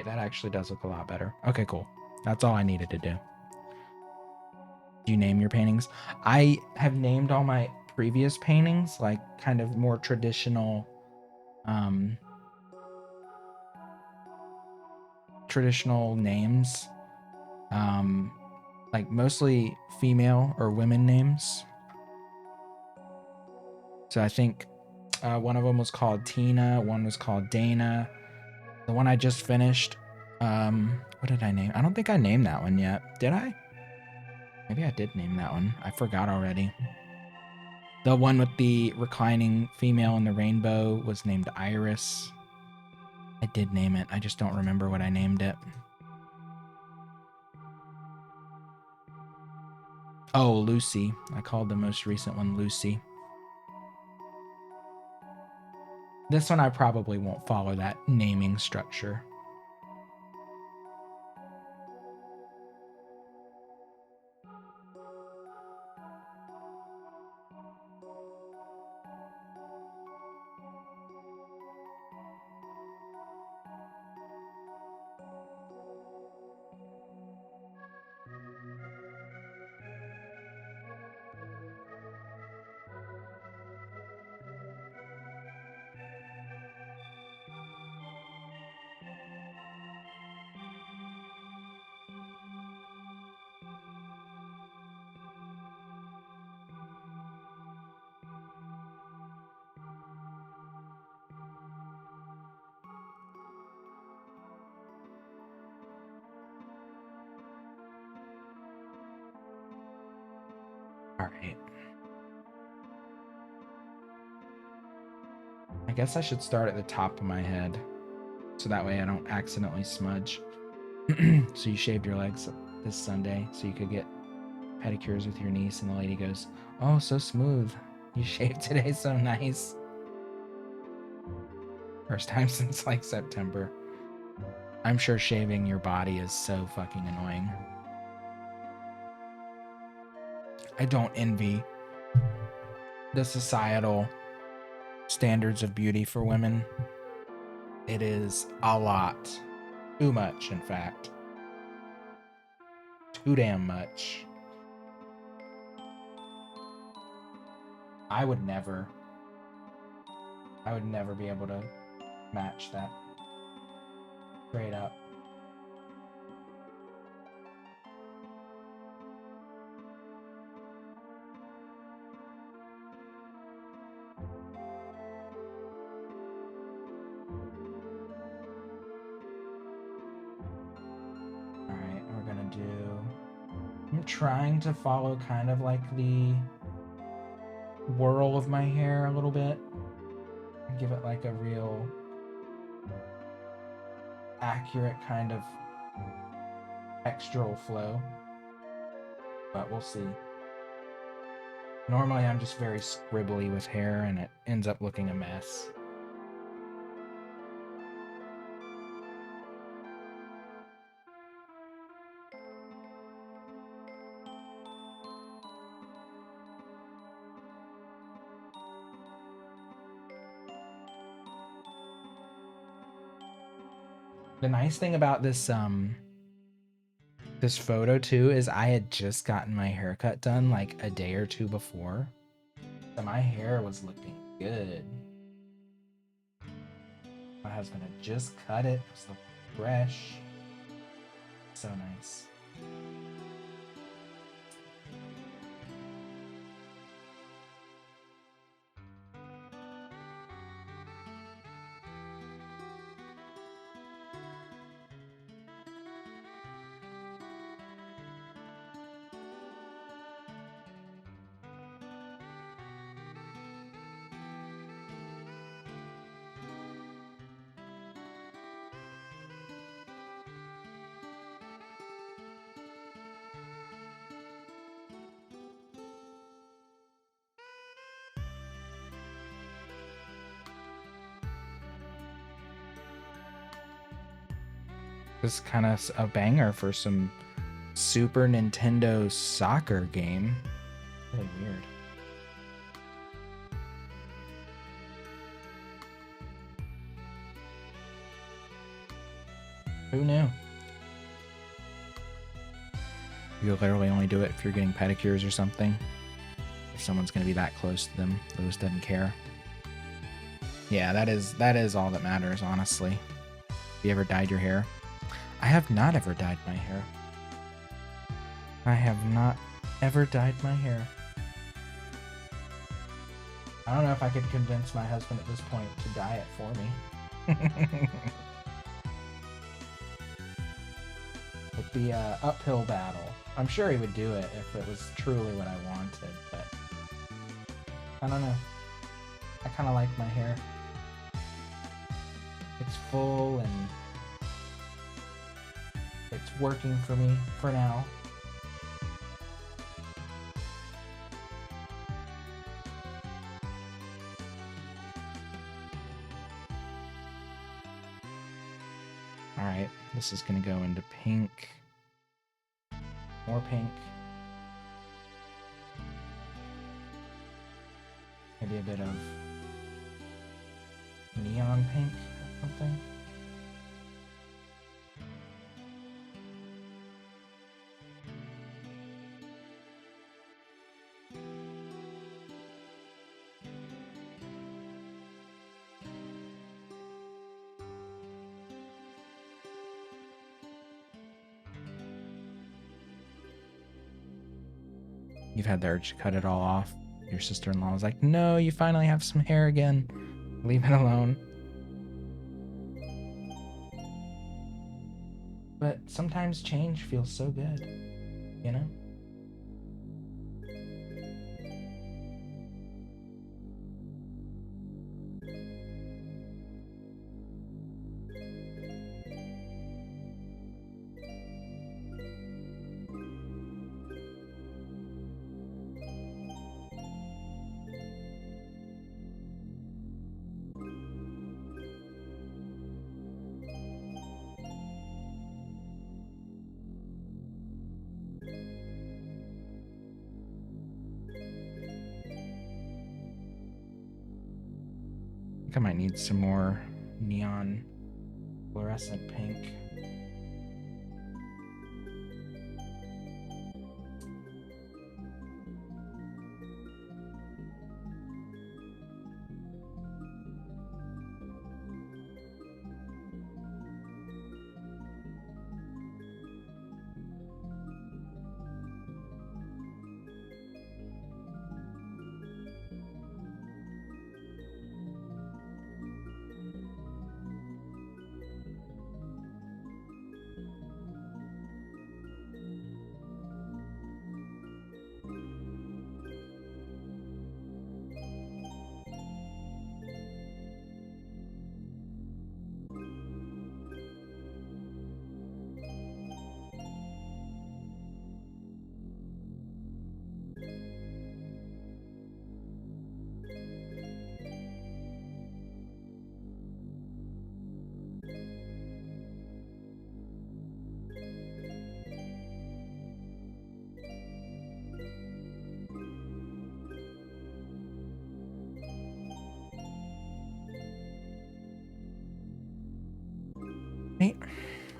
That actually does look a lot better. Okay, cool. That's all I needed to do. Do you name your paintings? I have named all my previous paintings, like kind of more traditional, traditional names, like mostly female or women names. So I think one of them was called Tina, one was called Dana. The one I just finished, what did I name? I don't think I named that one yet. Did I? Maybe I did name that one. I forgot already. The one with the reclining female in the rainbow was named Iris. I did name it. I just don't remember what I named it. Oh, Lucy. I called the most recent one Lucy. This one I probably won't follow that naming structure. All right. I guess I should start at the top of my head, so that way I don't accidentally smudge. So you shaved your legs this Sunday so you could get pedicures with your niece, and the lady goes, "Oh, so smooth. You shaved today, so nice." First time since like September. I'm sure shaving your body is so fucking annoying. I don't envy the societal standards of beauty for women. It is a lot. Too much, in fact. Too damn much. I would never be able to match that. Straight up. Alright, we're gonna do... I'm trying to follow kind of like the whirl of my hair a little bit. Give it like a real accurate kind of textural flow. But we'll see. Normally I'm just very scribbly with hair and it ends up looking a mess. The nice thing about this photo too is I had just gotten my haircut done like a day or two before. So my hair was looking good. My husband had just cut it. It was looking fresh. So nice. This is kind of a banger for some Super Nintendo soccer game. Really weird. Who knew? You literally only do it if you're getting pedicures or something. If someone's going to be that close to them, Lewis doesn't care. Yeah, that is all that matters, honestly. Have you ever dyed your hair? I have not ever dyed my hair. I have not ever dyed my hair. I don't know if I could convince my husband at this point to dye it for me. It'd be an uphill battle. I'm sure he would do it if it was truly what I wanted, but I don't know. I kind of like my hair. It's full and it's working for me for now. All right, this is gonna go into pink. More pink. Maybe a bit of neon pink or something. You've had the urge to cut it all off. Your sister-in-law was like, no, you finally have some hair again. Leave it alone. But sometimes change feels so good, you know? I think I might need some more neon fluorescent pink.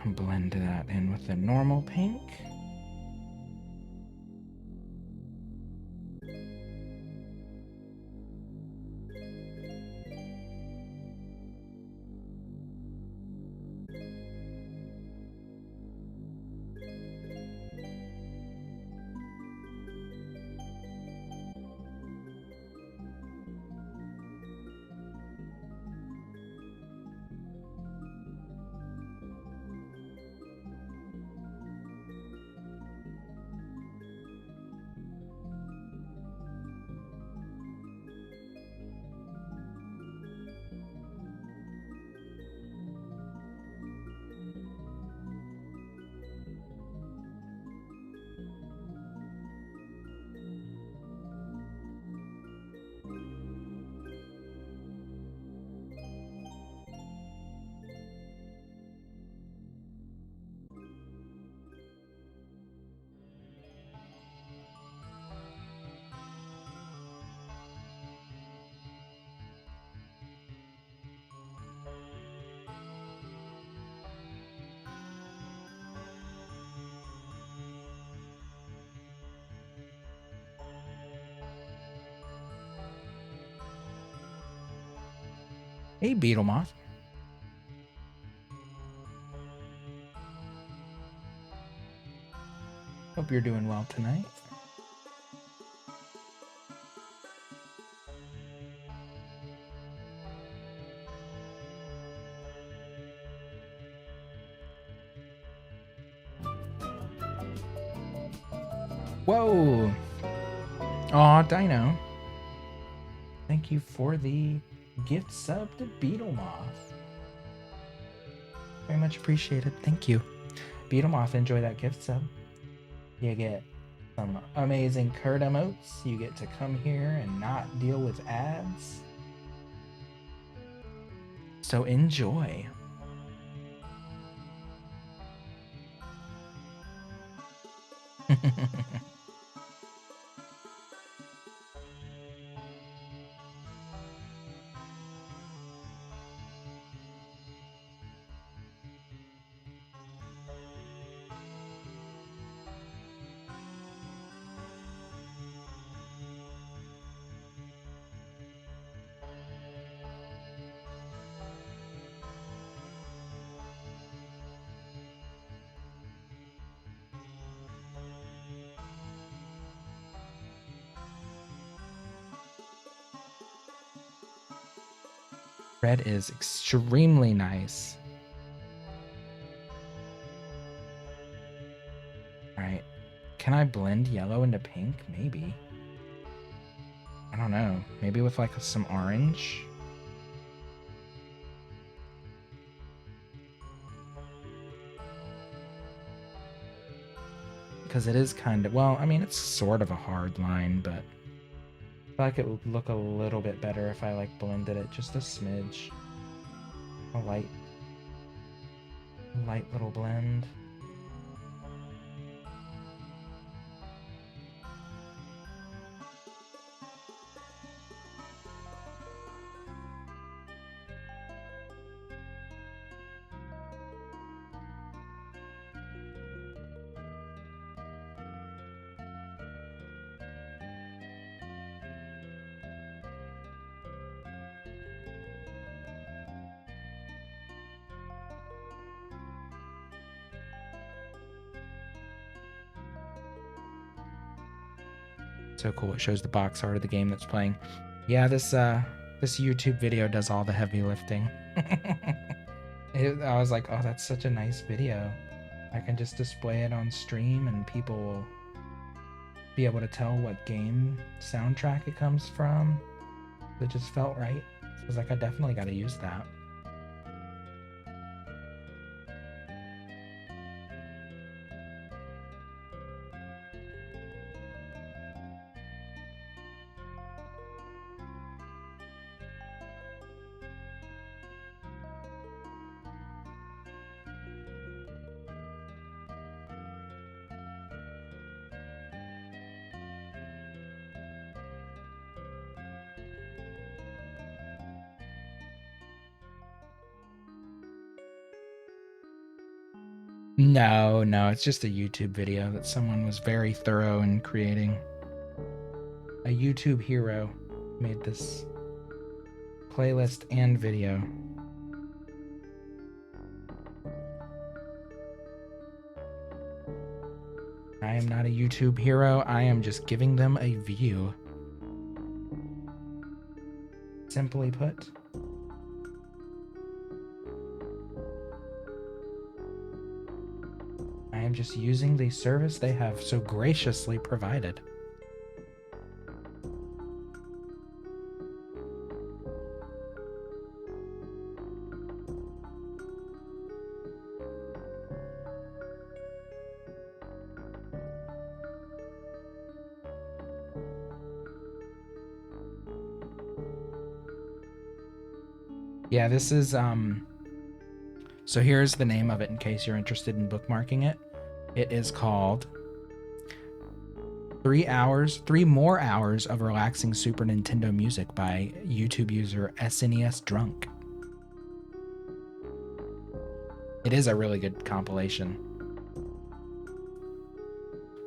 blend that in with the normal pink. Hey, Beetle Moth. Hope you're doing well tonight. Whoa! Aw, Dino. Thank you for the gift sub to Beetle Moth. Very much appreciated. Thank you. Beetle Moth, enjoy that gift sub. You get some amazing Kurt emotes. You get to come here and not deal with ads. So enjoy. Red is extremely nice. All right. Can I blend yellow into pink? Maybe. I don't know. Maybe with like some orange. Because it is kind of, well, I mean, it's sort of a hard line, but I feel like it would look a little bit better if I like blended it just a smidge. A light little blend. So cool. It shows the box art of the game that's playing. Yeah, this YouTube video does all the heavy lifting. I was like, oh, that's such a nice video. I can just display it on stream and people will be able to tell what game soundtrack it comes from. It just felt right. I was like, I definitely got to use that. No, no, it's just a YouTube video that someone was very thorough in creating. A YouTube hero made this playlist and video. I am not a YouTube hero. I am just giving them a view. Simply put. I am just using the service they have so graciously provided. Yeah, this is so here's the name of it in case you're interested in bookmarking it. It is called 3 more hours of relaxing Super Nintendo music by YouTube user SNES Drunk. It is a really good compilation.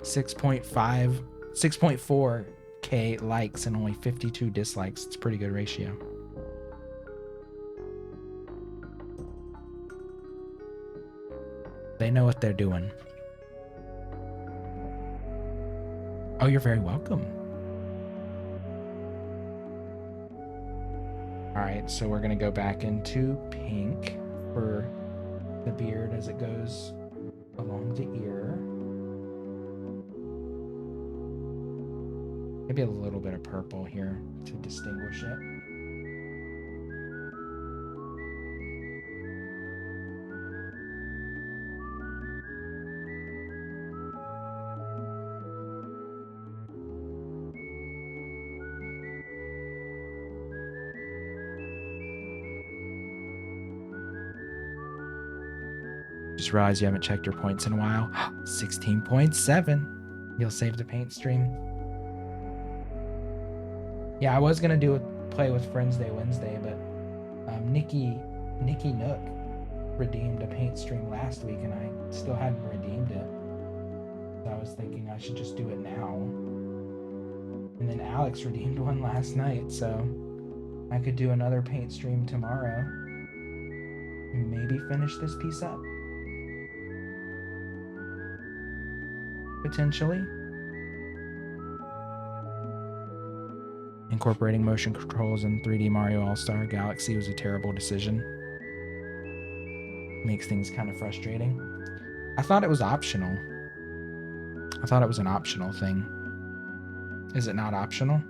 6.4K likes and only 52 dislikes. It's a pretty good ratio. They know what they're doing. Oh, you're very welcome. All right, so we're gonna go back into pink for the beard as it goes along the ear. Maybe a little bit of purple here to distinguish it. Just realized you haven't checked your points in a while. 16.7. You'll save the paint stream. Yeah, I was gonna do a play with Friends Day Wednesday, but Nikki Nook redeemed a paint stream last week, and I still hadn't redeemed it. So I was thinking I should just do it now. And then Alex redeemed one last night, so I could do another paint stream tomorrow. Maybe finish this piece up. Potentially. Incorporating motion controls in 3D Mario All-Star Galaxy was a terrible decision. Makes things kind of frustrating. I thought it was optional. I thought it was an optional thing. Is it not optional?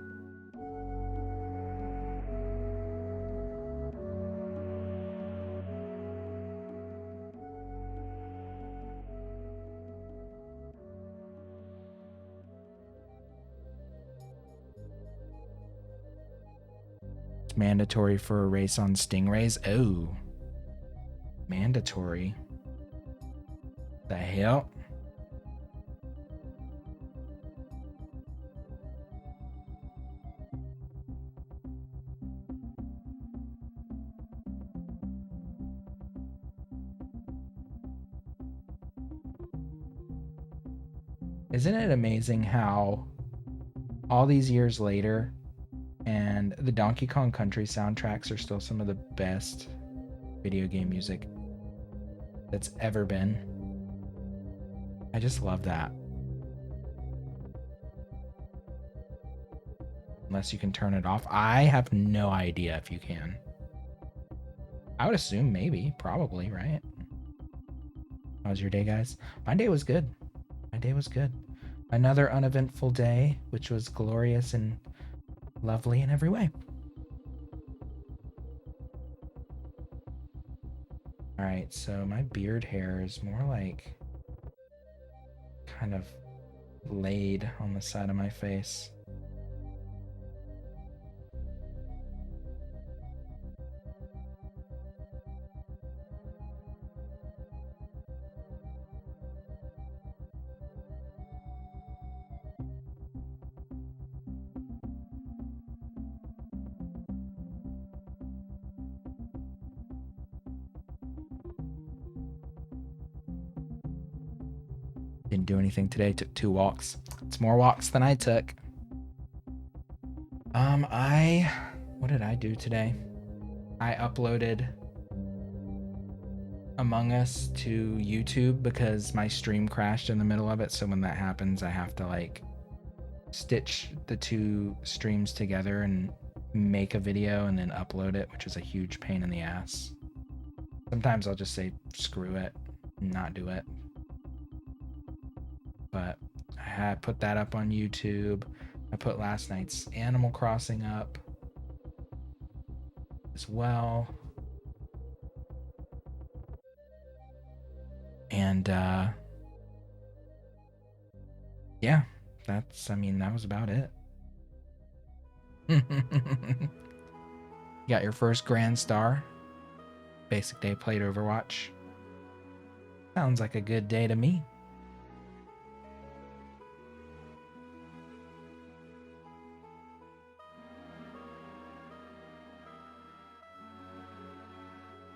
It's mandatory for a race on Stingrays. Oh. Mandatory. The hell? Isn't it amazing how all these years later and the Donkey Kong Country soundtracks are still some of the best video game music that's ever been? I just love that. Unless you can turn it off. I have no idea if you can. I would assume maybe, probably, right? How was your day, guys? My day was good. My day was good. Another uneventful day, which was glorious and lovely in every way. All right, so my beard hair is more like kind of laid on the side of my face. Didn't do anything today. Took 2 walks. It's more walks than I took. What did I do today? I uploaded Among Us to YouTube because my stream crashed in the middle of it. So when that happens, I have to like stitch the 2 streams together and make a video and then upload it, which is a huge pain in the ass. Sometimes I'll just say screw it and not do it. But I had put that up on YouTube. I put last night's Animal Crossing up as well. And yeah, that was about it. Got your first Grand Star. Basic day, played Overwatch. Sounds like a good day to me.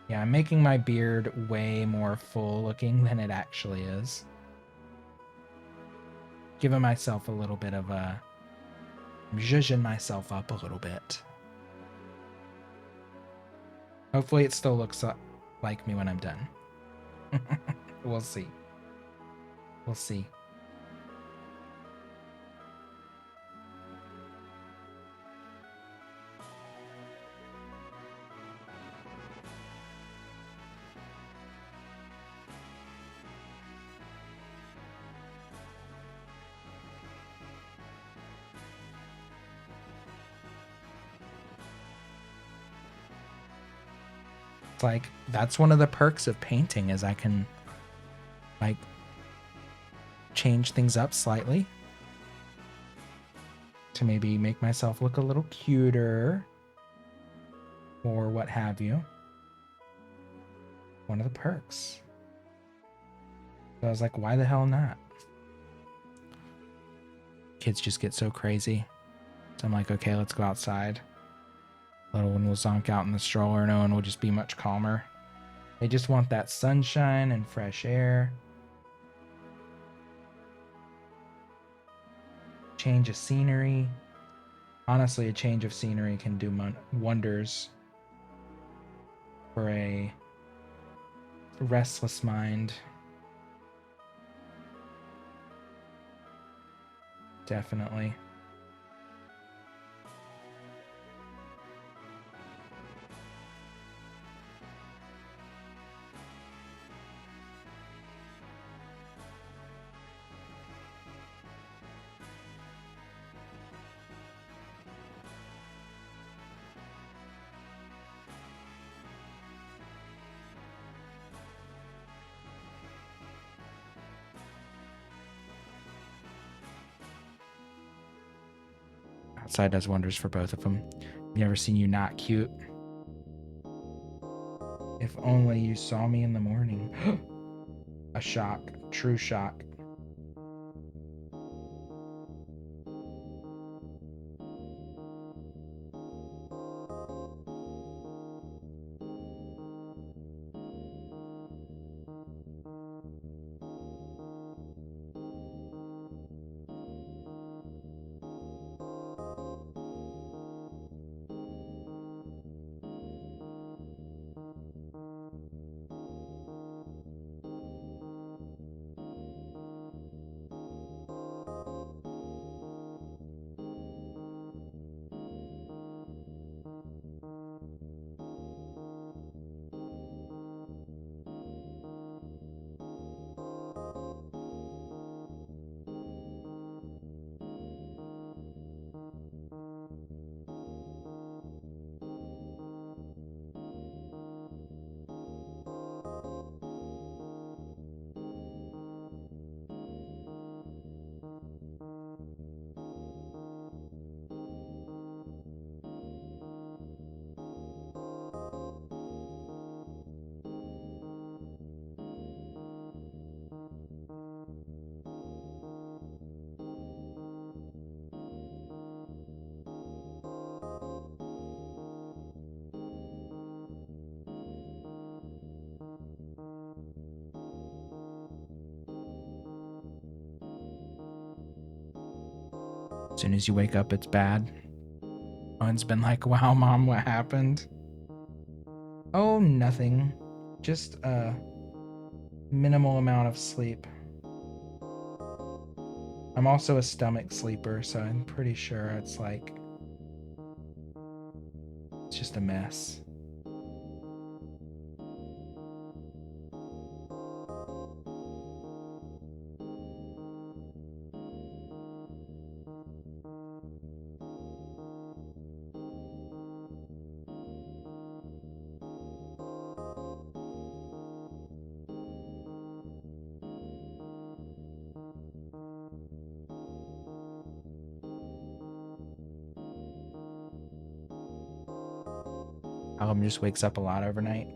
Yeah, I'm making my beard way more full looking than it actually is. Giving myself a little bit of a... I'm zhuzhing myself up a little bit. Hopefully it still looks like me when I'm done. We'll see. We'll see. Like, that's one of the perks of painting is I can like change things up slightly to maybe make myself look a little cuter or what have you. One of the perks. So I was like, why the hell not? Kids just get so crazy. So I'm like, okay, let's go outside. Little one will zonk out in the stroller. No one will just be much calmer. They just want that sunshine and fresh air. Change of scenery. Honestly, a change of scenery can do wonders for a restless mind. Definitely. Outside does wonders for both of them. You ever seen you not cute? If only you saw me in the morning. A shock. True shock. As soon as you wake up, it's bad. Owen's been like, wow, Mom, what happened? Oh, nothing. Just a minimal amount of sleep. I'm also a stomach sleeper, so I'm pretty sure it's like... it's just a mess. Callum just wakes up a lot overnight.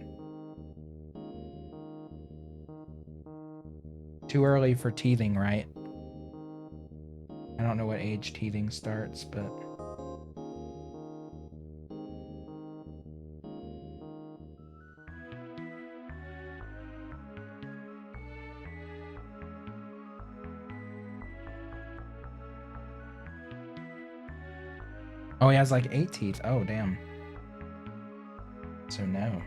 Too early for teething, right? I don't know what age teething starts, but... oh, he has like 8 teeth. Oh, damn. So no.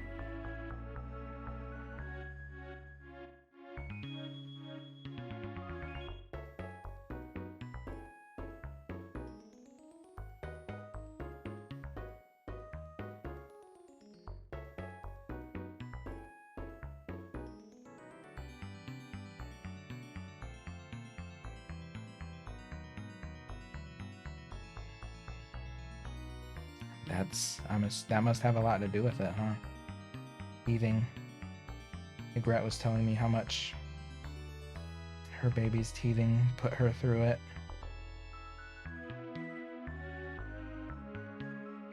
That must have a lot to do with it, huh? Teething. I think Rhett was telling me how much her baby's teething put her through it.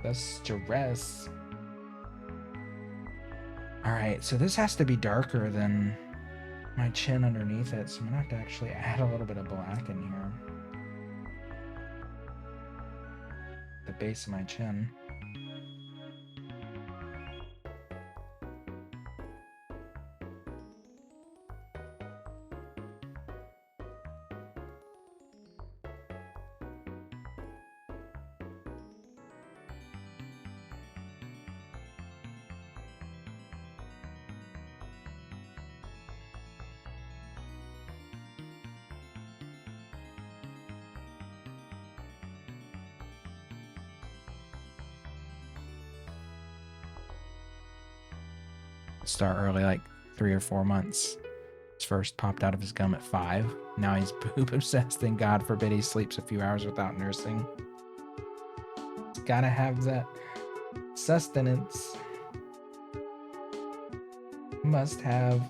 The stress. Alright, so this has to be darker than my chin underneath it, so I'm gonna have to actually add a little bit of black in here. The base of my chin. Start early, like 3 or 4 months. His first popped out of his gum at 5. Now he's poop obsessed, and God forbid he sleeps a few hours without nursing. He's gotta have that sustenance. Must have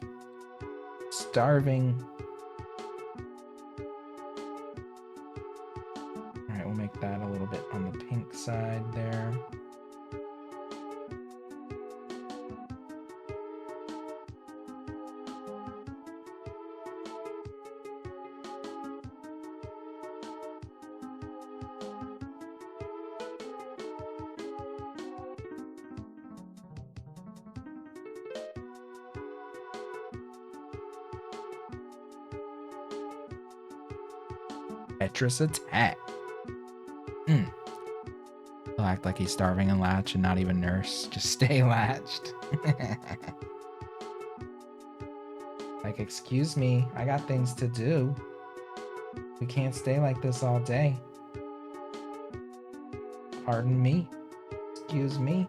starving. Alright, we'll make that a little bit on the pink side there. Tetris attack. He'll act like he's starving and latch and not even nurse. Just stay latched. Like, excuse me, I got things to do. We can't stay like this all day. Pardon me. Excuse me.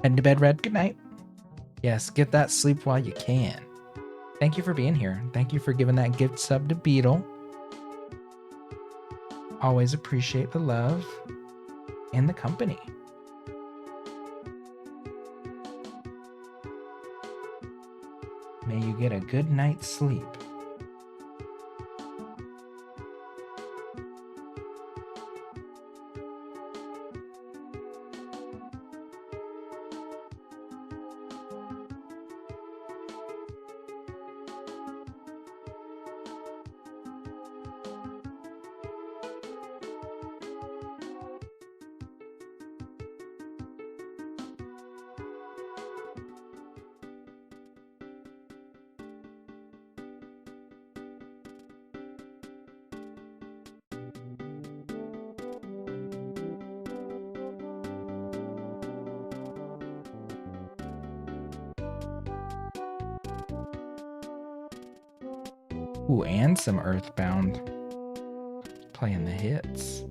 Head to bed, Red. Good night. Yes, get that sleep while you can. Thank you for being here. Thank you for giving that gift sub to Beetle. Always appreciate the love and the company. May you get a good night's sleep. Ooh, and some Earthbound. Playing the hits.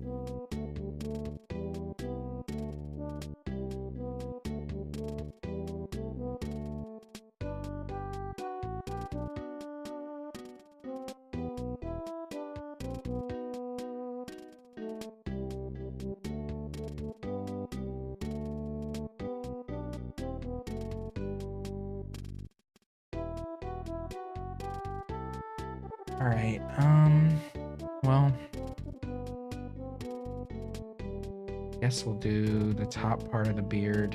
All right, well, guess we'll do the top part of the beard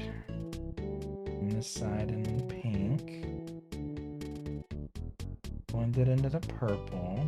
on this side in pink. Blend it into the purple.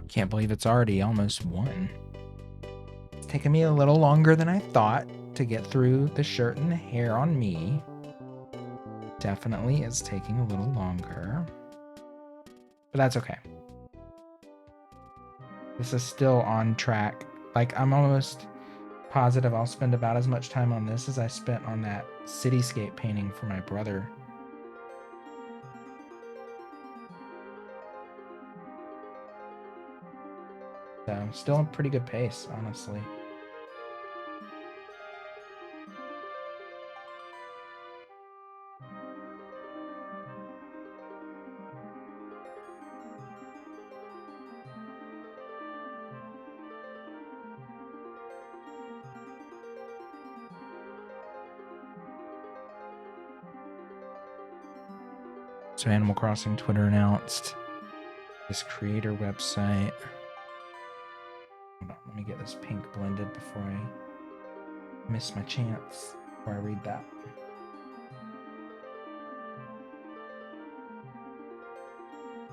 Can't believe it's already almost 1. It's taken me a little longer than I thought to get through the shirt and the hair on me. Definitely is taking a little longer. But that's okay. This is still on track. Like, I'm almost positive I'll spend about as much time on this as I spent on that cityscape painting for my brother. So, still a pretty good pace, honestly. So Animal Crossing Twitter announced this creator website. Hold on, let me get this pink blended before I miss my chance, before I read that.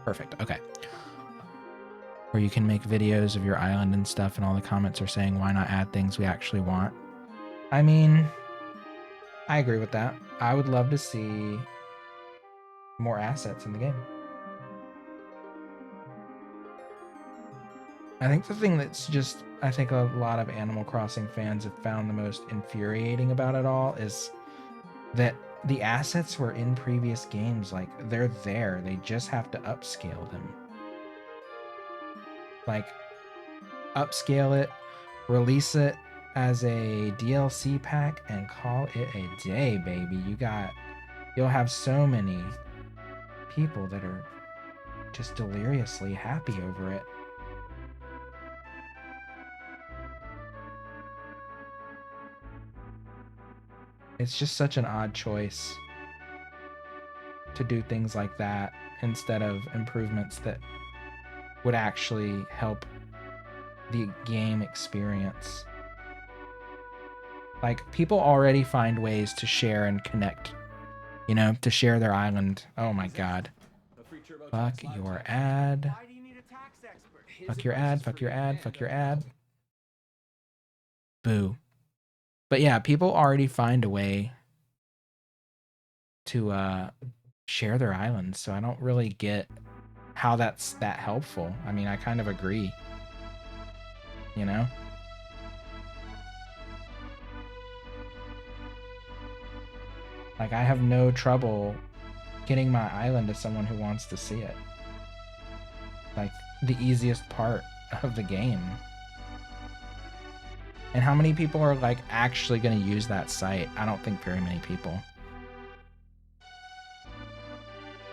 Perfect, okay. Where you can make videos of your island and stuff, and all the comments are saying, why not add things we actually want? I mean, I agree with that. I would love to see more assets in the game. I think the thing that's just, I think a lot of Animal Crossing fans have found the most infuriating about it all is that the assets were in previous games. Like, they're there. They just have to upscale them. Like, upscale it, release it as a DLC pack, and call it a day, baby. You'll have so many people that are just deliriously happy over it. It's just such an odd choice to do things like that instead of improvements that would actually help the game experience. Like, people already find ways to share and connect, you know, to share their island. Oh my god. Fuck your ad. Fuck your ad, fuck your ad, fuck your ad. Boo. But yeah, people already find a way to share their islands, so I don't really get how that's that helpful. I mean, I kind of agree, you know? Like, I have no trouble getting my island to someone who wants to see it. Like, the easiest part of the game. And how many people are, like, actually going to use that site? I don't think very many people.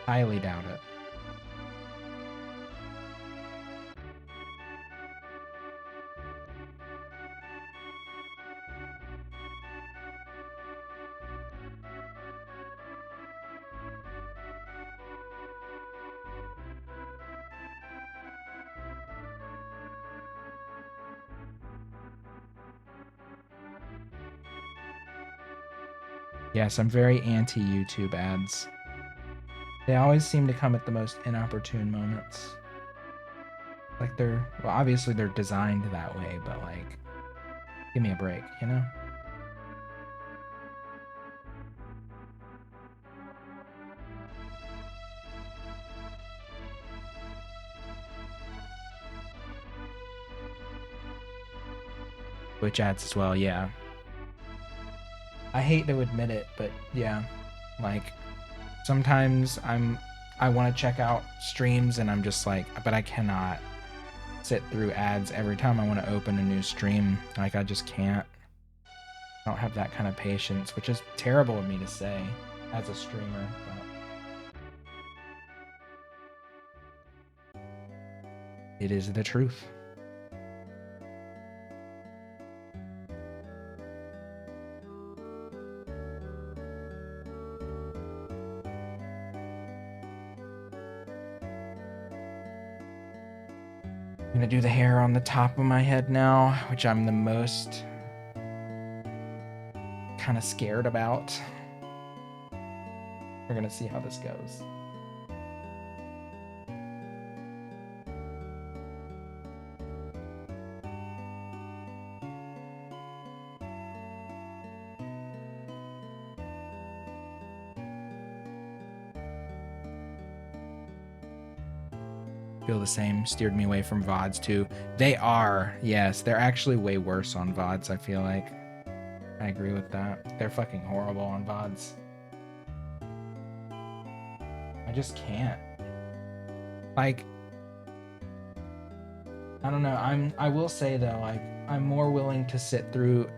Highly doubt it. Yes, I'm very anti-YouTube ads. They always seem to come at the most inopportune moments. Like, well, obviously they're designed that way, but like, give me a break, you know? Twitch ads as well, yeah. I hate to admit it, but yeah, like, sometimes I want to check out streams and I'm just like, but I cannot sit through ads every time I want to open a new stream. Like, I just can't. I don't have that kind of patience, which is terrible of me to say as a streamer, but it is the truth. I'm gonna do the hair on the top of my head now, which I'm the most kind of scared about. We're gonna see how this goes. Feel the same. Steered me away from VODs too. They are, yes, they're actually way worse on VODs, I feel like. I agree with that. They're fucking horrible on VODs. I just can't. Like, I don't know. I will say though, like, I'm more willing to sit through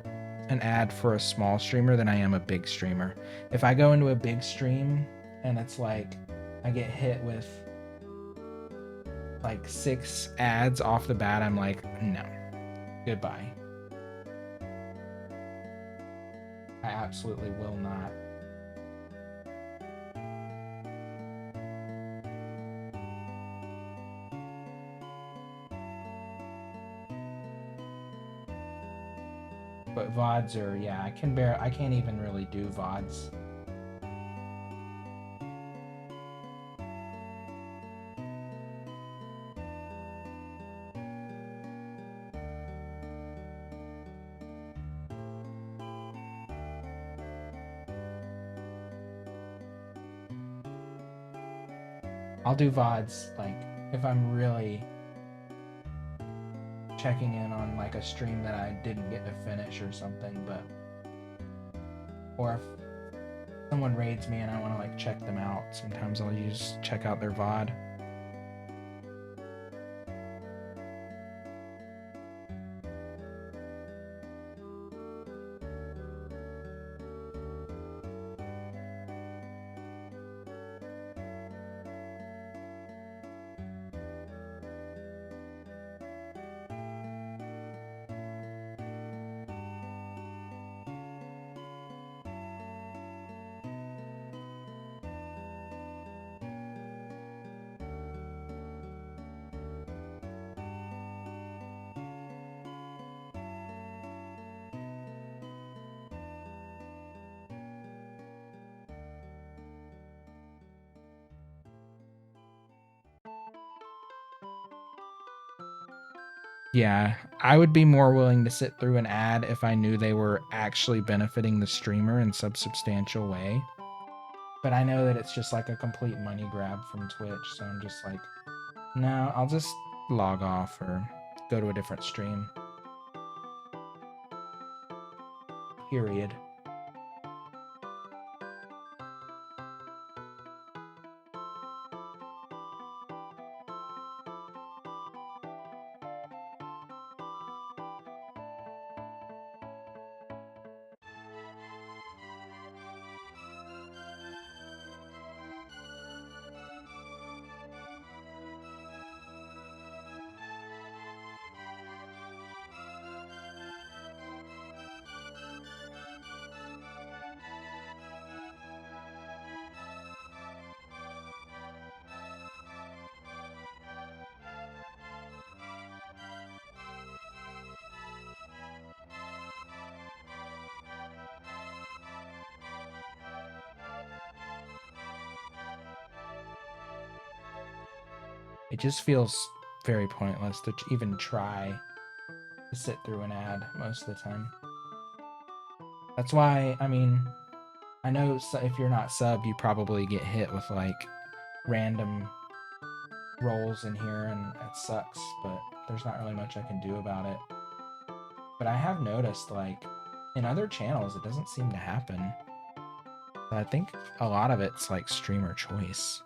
an ad for a small streamer than I am a big streamer. If I go into a big stream and it's like I get hit with like 6 ads off the bat, I'm like, no, goodbye. I absolutely will not. But VODs are, yeah, I can't even really do VODs. I'll do VODs, like, if I'm really checking in on, like, a stream that I didn't get to finish or something, but... Or if someone raids me and I want to, like, check them out, sometimes I'll check out their VOD. Yeah, I would be more willing to sit through an ad if I knew they were actually benefiting the streamer in some substantial way. But I know that it's just like a complete money grab from Twitch, so I'm just like, no, I'll just log off or go to a different stream. Period. It just feels very pointless to even try to sit through an ad most of the time. That's why, I mean, I know if you're not sub, you probably get hit with like random rolls in here and it sucks, but there's not really much I can do about it. But I have noticed like in other channels, it doesn't seem to happen. But I think a lot of it's like streamer choice.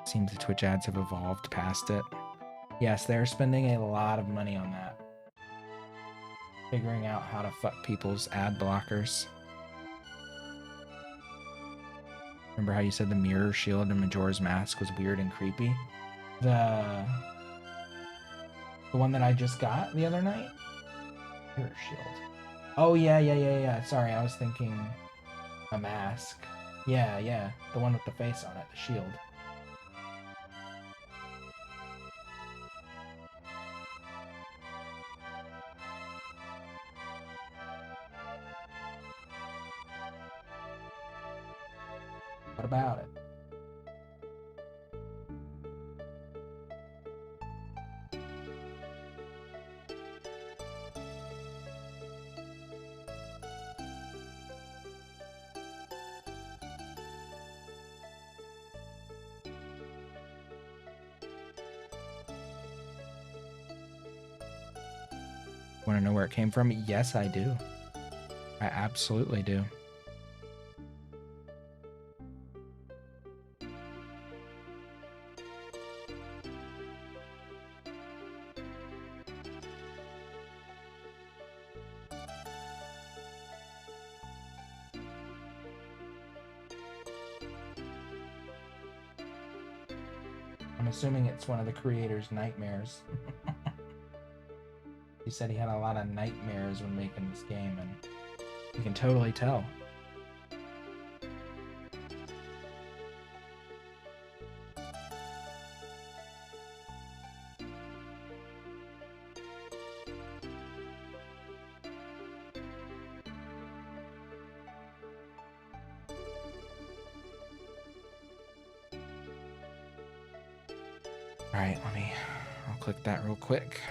Seems the Twitch ads have evolved past it. Yes, they're spending a lot of money on that. Figuring out how to fuck people's ad blockers. Remember how you said the mirror shield in Majora's Mask was weird and creepy? The one that I just got the other night? Mirror shield. Oh, yeah. Sorry, I was thinking a mask. Yeah. The one with the face on it, the shield. What about it? Want to know where it came from? Yes, I do. I absolutely do. I'm assuming it's one of the creator's nightmares. He said he had a lot of nightmares when making this game, and you can totally tell. Alright, I'll click that real quick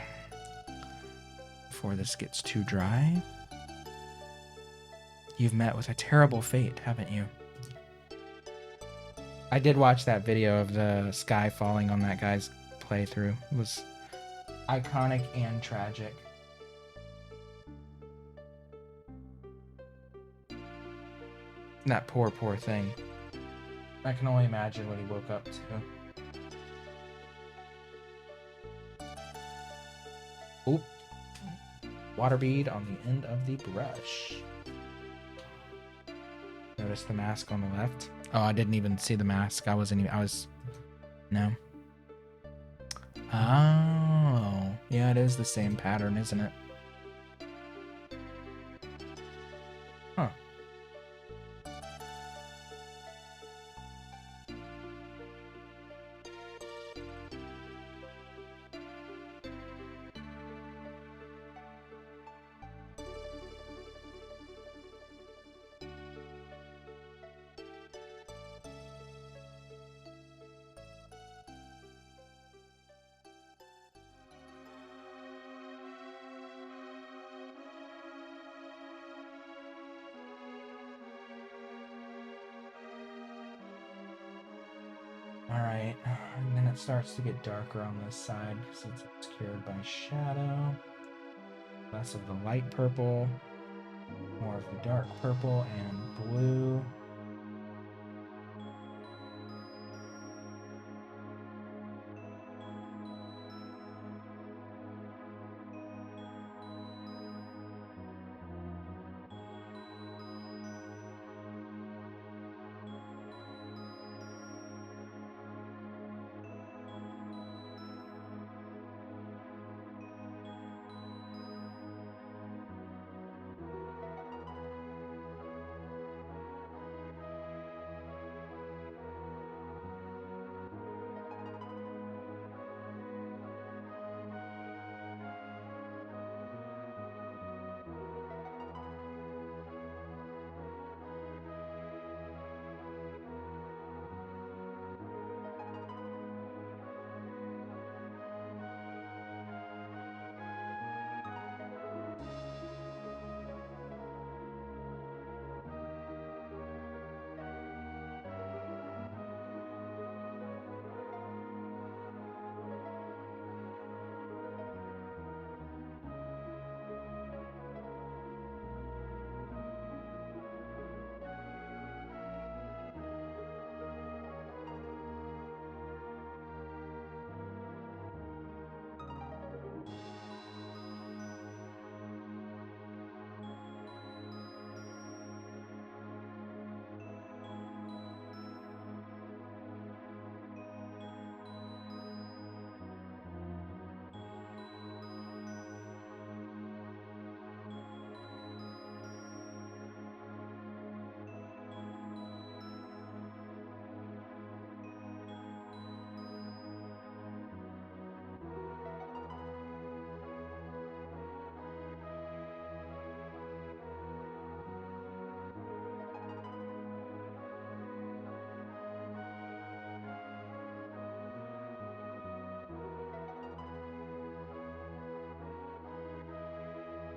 before this gets too dry. You've met with a terrible fate, haven't you? I did watch that video of the sky falling on that guy's playthrough. It was iconic and tragic. That poor thing. I can only imagine what he woke up to. Oop. Water bead on the end of the brush. Notice the mask on the left. Oh, I didn't even see the mask. No. Oh. Yeah, it is the same pattern, isn't it? Huh. Alright, and then it starts to get darker on this side because it's obscured by shadow. Less of the light purple, more of the dark purple and blue.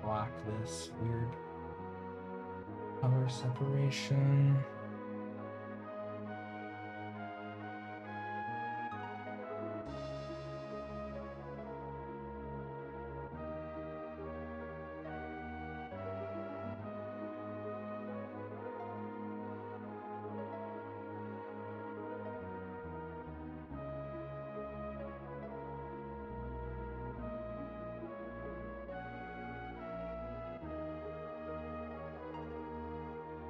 Block this weird color separation.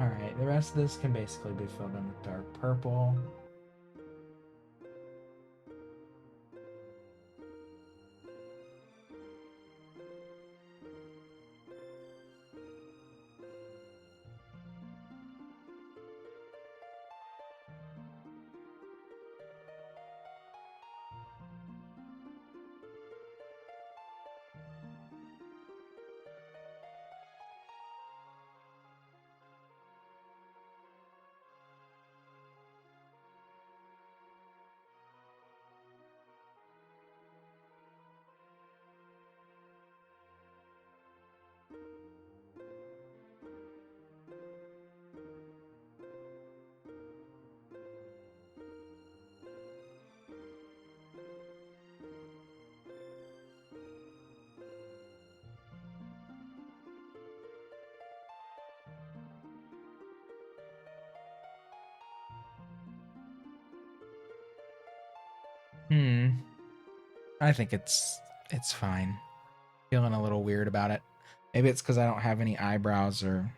Alright, the rest of this can basically be filled in with dark purple. I think it's fine. Feeling a little weird about it. Maybe it's because I don't have any eyebrows or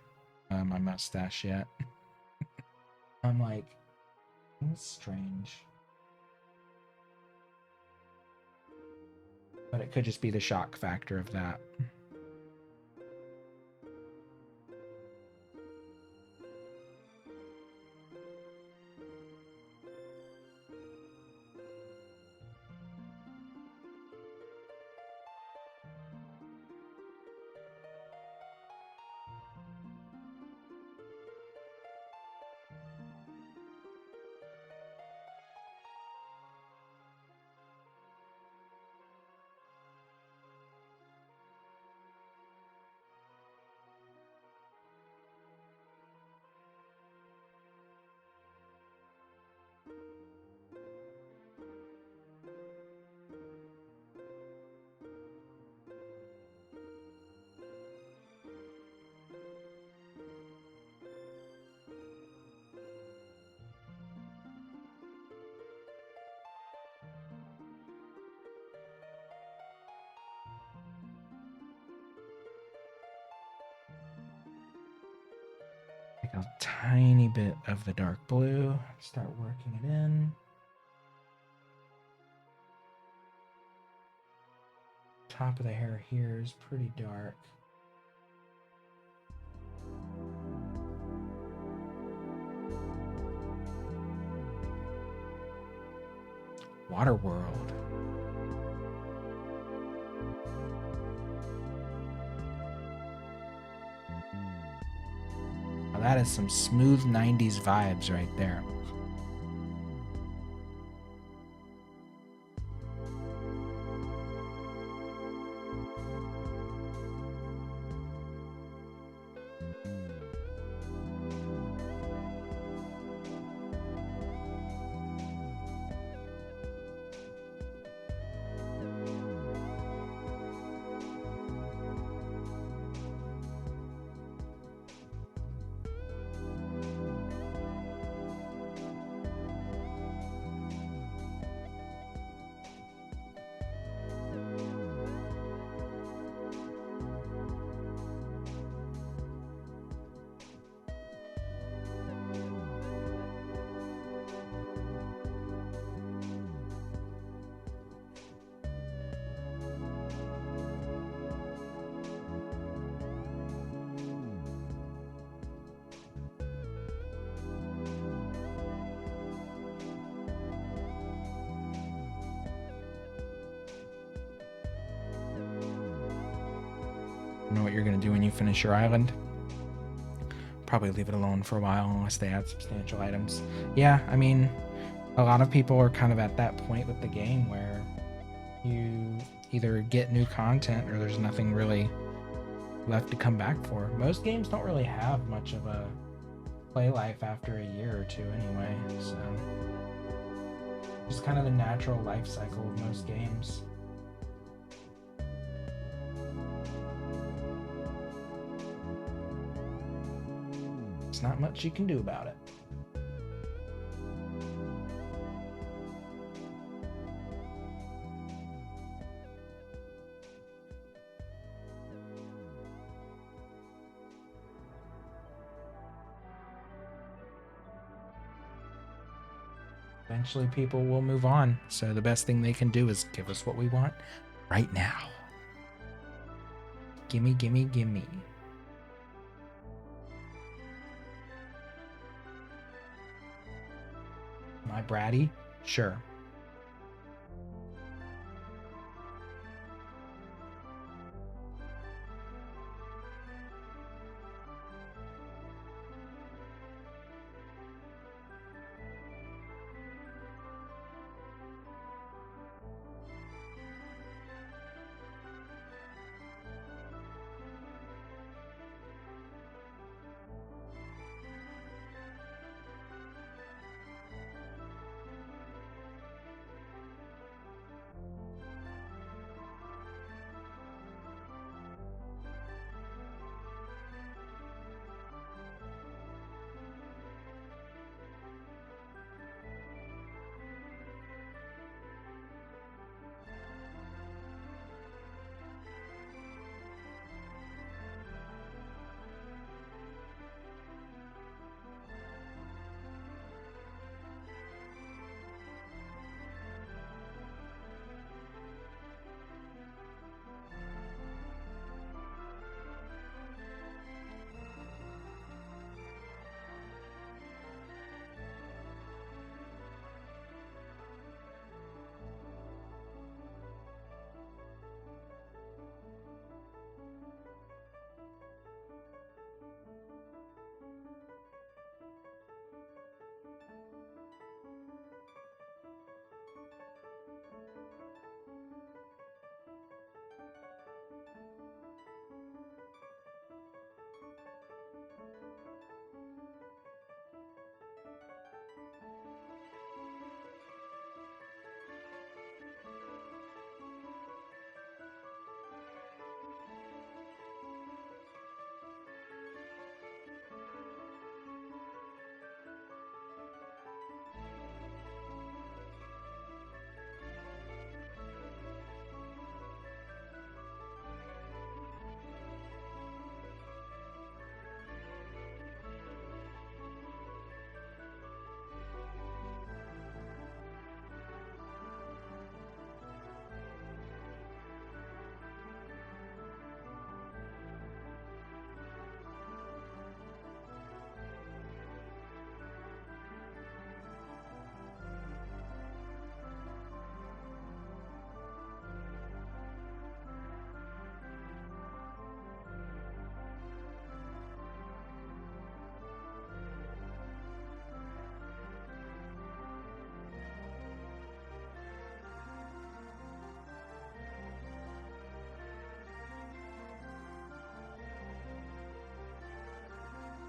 my mustache yet. I'm like, it's strange. But it could just be the shock factor of that. A tiny bit of the dark blue. Start working it in. Top of the hair here is pretty dark. Waterworld. Now that is some smooth 90s vibes right there. Know what you're going to do when you finish your island. Probably leave it alone for a while unless they add substantial items. Yeah, I mean, a lot of people are kind of at that point with the game where you either get new content or there's nothing really left to come back for. Most games don't really have much of a play life after a year or two anyway, so just kind of the natural life cycle of most games. There's not much you can do about it. Eventually people will move on, so the best thing they can do is give us what we want right now. Gimme, gimme, gimme. My bratty? Sure.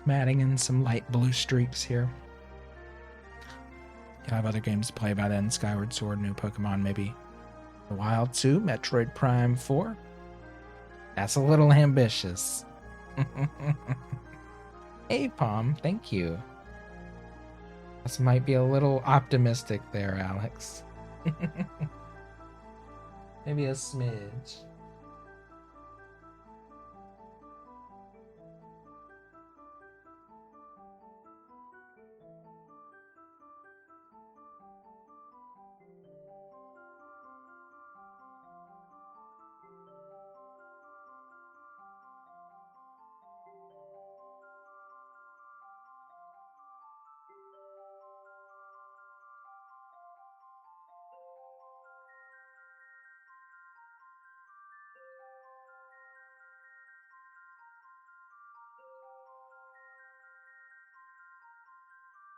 I'm adding in some light blue streaks here. You'll have other games to play by then. Skyward Sword, new Pokemon, maybe The Wild 2, Metroid Prime 4. That's a little ambitious. Hey, Palm, thank you. This might be a little optimistic there, Alex. Maybe a smidge.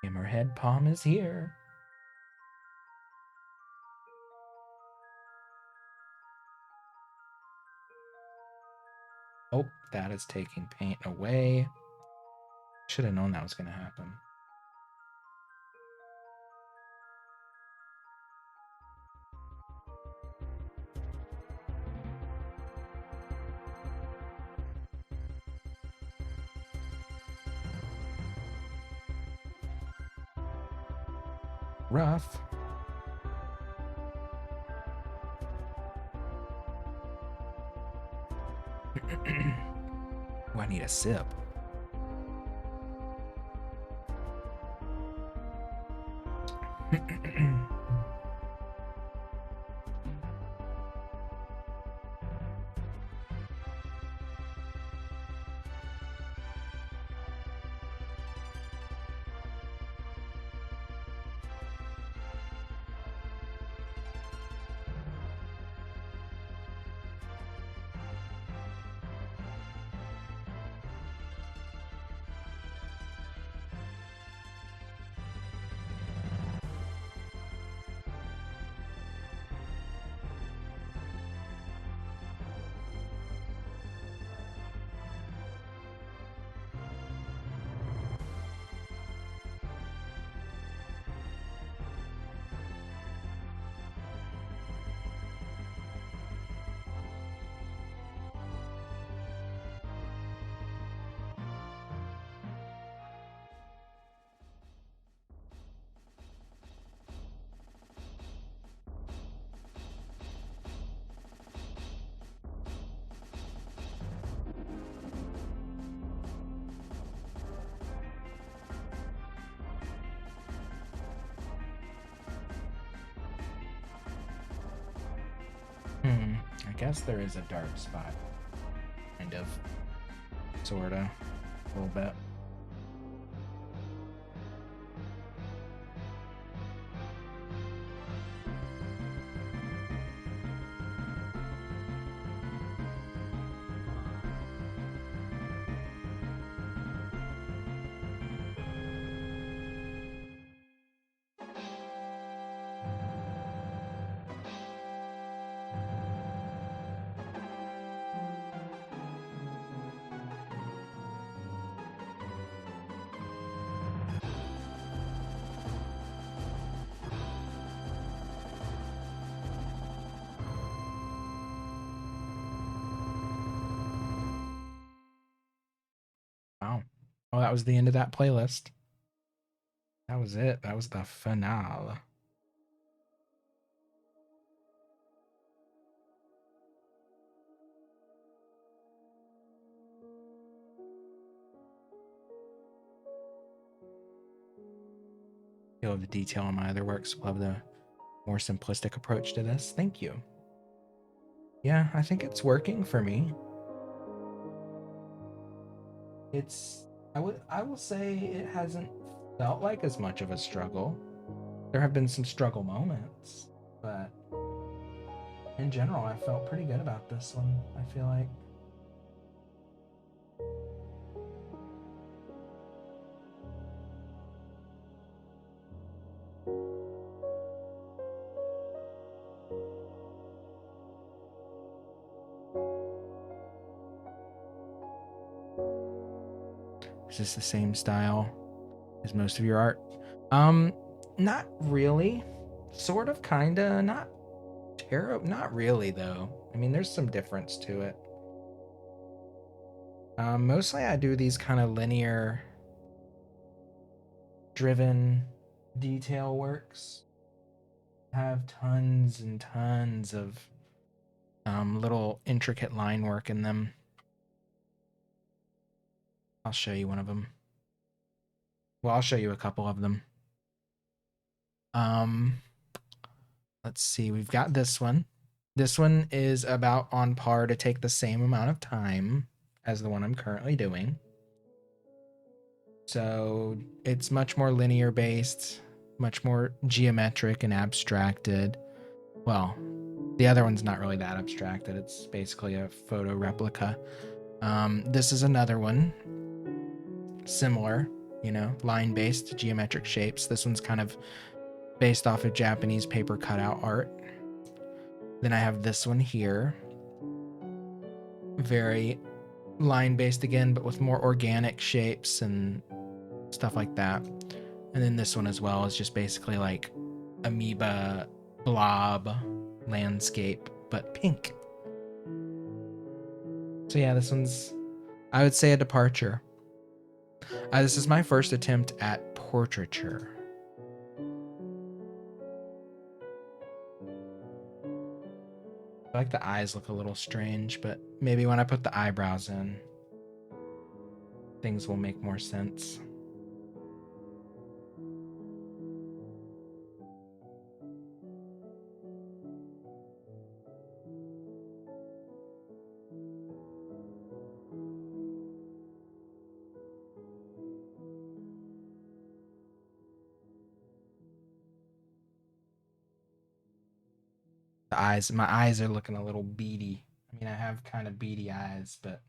Hammerhead Palm is here. Oh, that is taking paint away. Should have known that was going to happen. Rough. Oh, I need a sip. I guess there is a dark spot. Kind of. Sorta. A little bit. Wow. Oh, that was the end of that playlist. That was it. That was the finale. You'll have the detail on my other works. We'll have the more simplistic approach to this. Thank you. Yeah, I think it's working for me. I will say it hasn't felt like as much of a struggle. There have been some struggle moments, but in general, I felt pretty good about this one. I feel like. Is this the same style as most of your art? Not really. Sort of, kinda, not terrible, not really though. I mean, there's some difference to it. Mostly I do these kind of linear driven detail works. Have tons and tons of little intricate line work in them. I'll show you one of them. Well, I'll show you a couple of them. Let's see. We've got this one. This one is about on par to take the same amount of time as the one I'm currently doing. So it's much more linear based, much more geometric and abstracted. Well, the other one's not really that abstracted. It's basically a photo replica. This is another one. Similar, line-based geometric shapes. This one's kind of based off of Japanese paper cutout art. Then I have this one here. Very line-based again, but with more organic shapes and stuff like that. And then this one as well is just basically like amoeba blob landscape, but pink. So yeah, this one's, I would say, a departure. This is my first attempt at portraiture. I feel like the eyes look a little strange, but maybe when I put the eyebrows in, things will make more sense. My eyes are looking a little beady. I mean, I have kind of beady eyes, but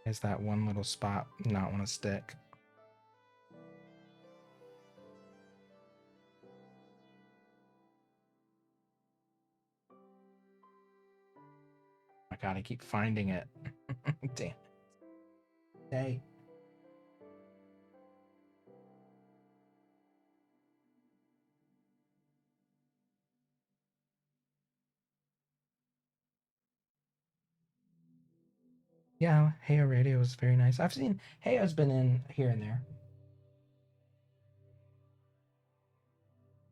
is that one little spot not want to stick? I gotta keep finding it. Damn. Hey. Yeah, Heyo Radio was very nice. I've seen Heyo's been in here and there.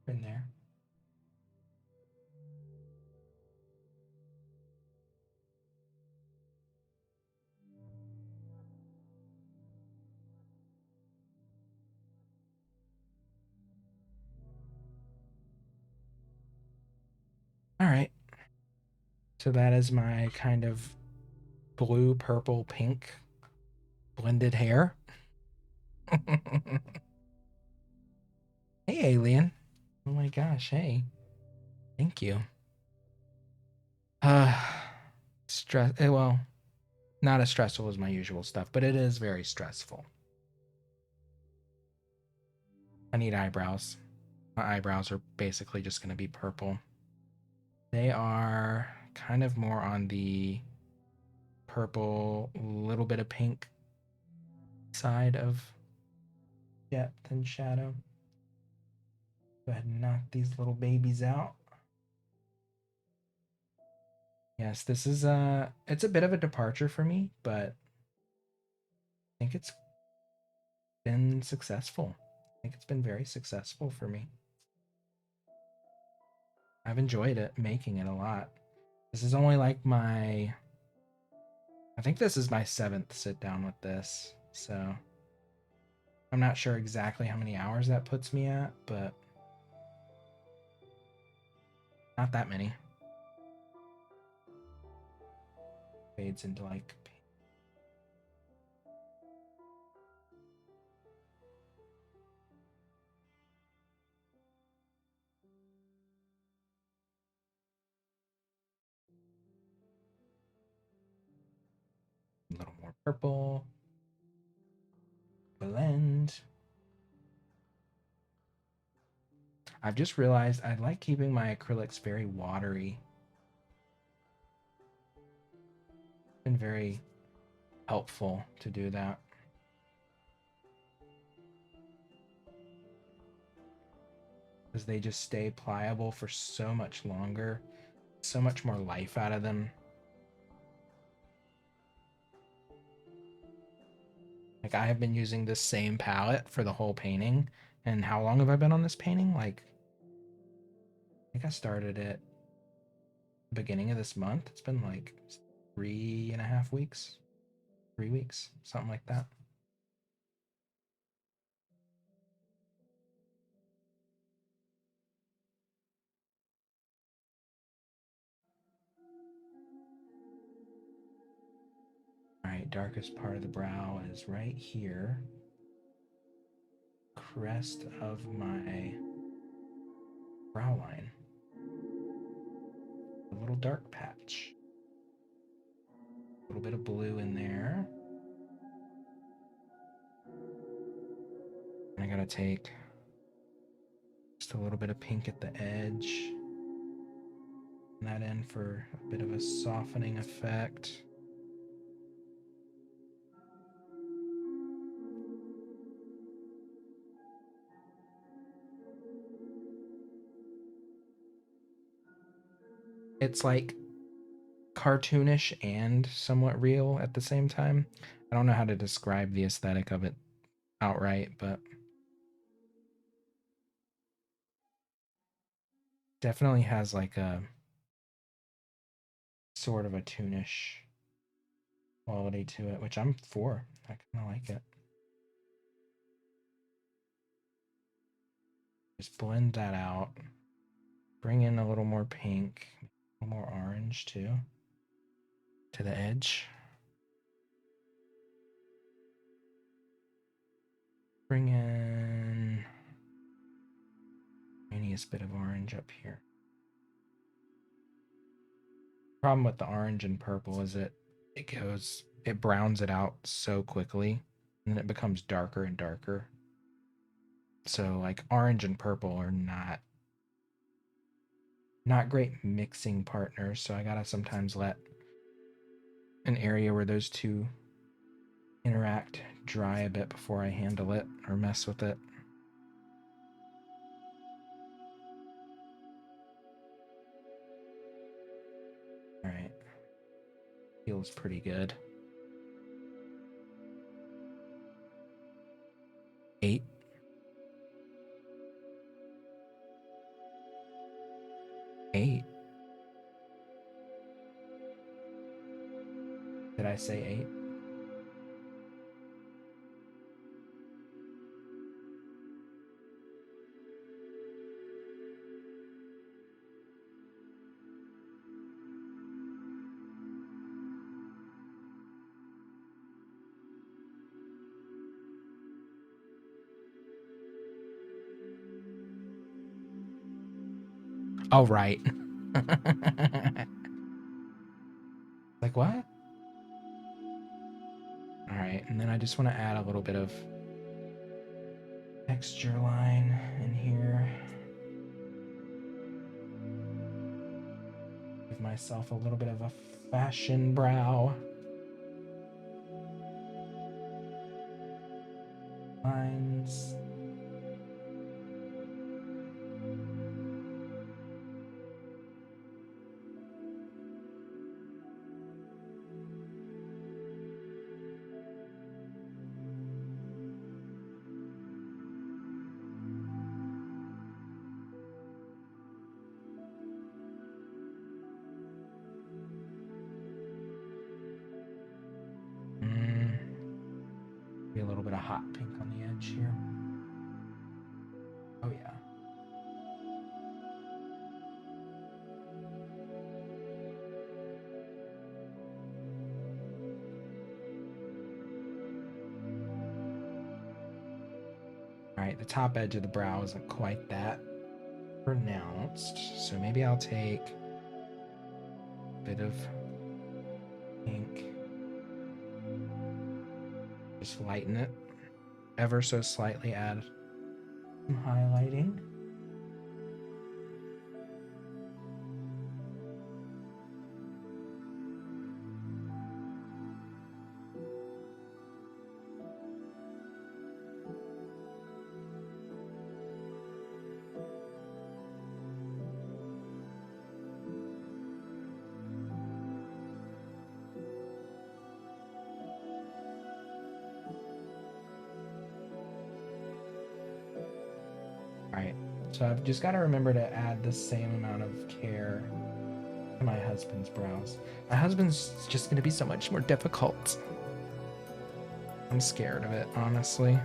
Been there. All right. So that is my kind of blue, purple, pink blended hair. Hey, alien. Oh my gosh, hey. Thank you. Well, not as stressful as my usual stuff, but it is very stressful. I need eyebrows. My eyebrows are basically just going to be purple. They are kind of more on the purple, little bit of pink side of depth and shadow. Go ahead and knock these little babies out. Yes, this is it's a bit of a departure for me, but I think it's been successful. I think it's been very successful for me. I've enjoyed it, making it a lot. This is only like my I think this is my 7th sit down with this, so I'm not sure exactly how many hours that puts me at, but not that many. Fades into like a little more purple. Blend. I've just realized I like keeping my acrylics very watery. It's been very helpful to do that. Because they just stay pliable for so much longer. So much more life out of them. Like I have been using this same palette for the whole painting. And how long have I been on this painting? Like, I think I started it beginning of this month. It's been like 3.5 weeks, 3 weeks, something like that. All right, darkest part of the brow is right here. Crest of my brow line. A little dark patch. A little bit of blue in there. And I gotta take just a little bit of pink at the edge. And that in for a bit of a softening effect. It's like cartoonish and somewhat real at the same time. I don't know how to describe the aesthetic of it outright, but definitely has like a sort of a toonish quality to it, which I'm for. I kind of like it. Just blend that out. Bring in a little more pink, a little more orange too, to the edge. Bring in tiniest bit of orange up here. Problem with the orange and purple is it browns it out so quickly, and then it becomes darker and darker. So like orange and purple are not great mixing partners, so I gotta sometimes let an area where those two interact dry a bit before I handle it or mess with it. All right, feels pretty good. 8. 8. Did I say 8? Oh, right. Like what? All right, and then I just want to add a little bit of texture line in here. Give myself a little bit of a fashion brow. Lines. hot pink on the edge here. Oh yeah. Alright, the top edge of the brow isn't quite that pronounced, so maybe I'll take a bit of pink. Just lighten it ever so slightly, add some highlighting. Alright, so I've just got to remember to add the same amount of care to my husband's brows. My husband's just going to be so much more difficult. I'm scared of it, honestly.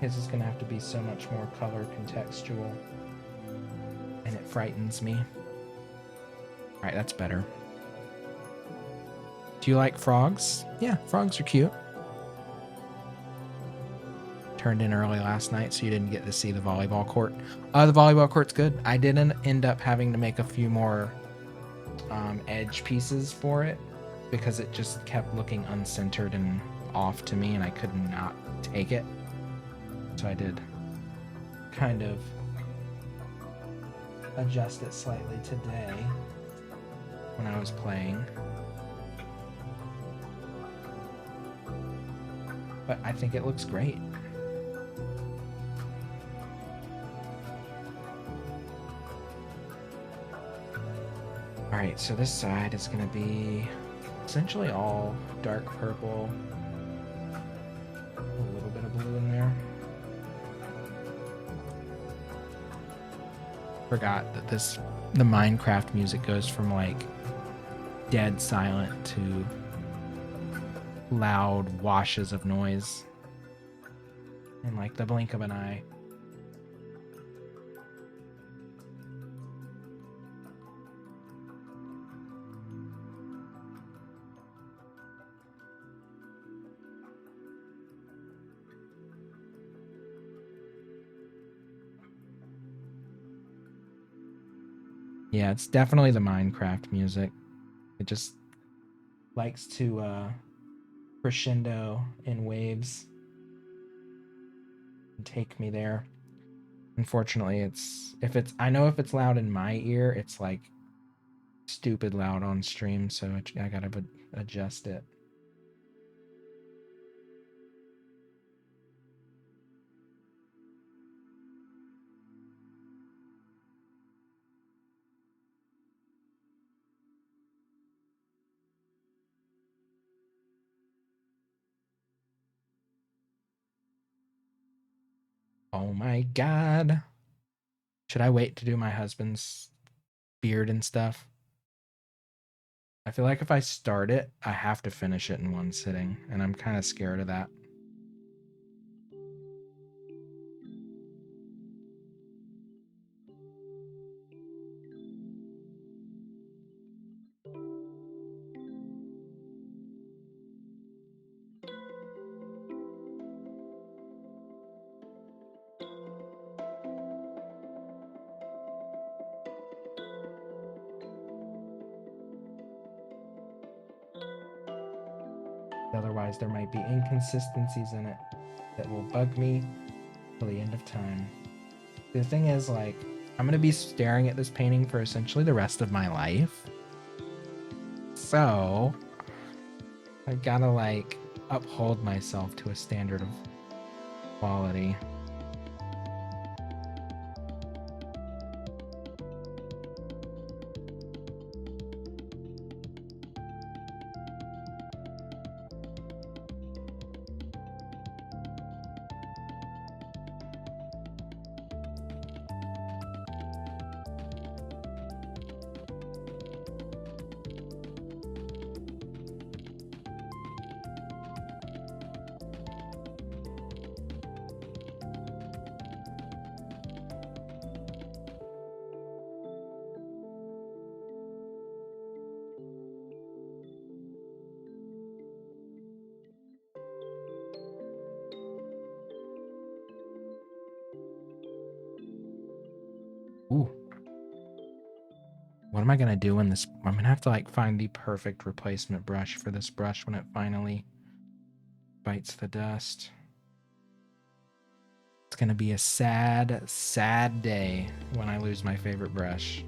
His is going to have to be so much more color contextual. And it frightens me. Alright, that's better. Do you like frogs? Yeah, frogs are cute. Turned in early last night, so you didn't get to see the volleyball court. The volleyball court's good. I didn't end up having to make a few more edge pieces for it because it just kept looking uncentered and off to me, and I could not take it. So I did kind of adjust it slightly today when I was playing. But I think it looks great. Alright, so this side is going to be essentially all dark purple. A little bit of blue in there. Forgot that the Minecraft music goes from like dead silent to loud washes of noise in like the blink of an eye. Yeah, it's definitely the Minecraft music. It just likes to crescendo in waves and take me there. Unfortunately, I know if it's loud in my ear, it's like stupid loud on stream, so I gotta adjust it. Oh my god. Should I wait to do my husband's beard and stuff? I feel like if I start it, I have to finish it in one sitting, and I'm kind of scared of that. Otherwise, there might be inconsistencies in it that will bug me till the end of time. The thing is, like, I'm gonna be staring at this painting for essentially the rest of my life. So, I gotta, like, uphold myself to a standard of quality. Ooh. What am I gonna do when this? I'm gonna have to like find the perfect replacement brush for this brush when it finally bites the dust. It's gonna be a sad, sad day when I lose my favorite brush.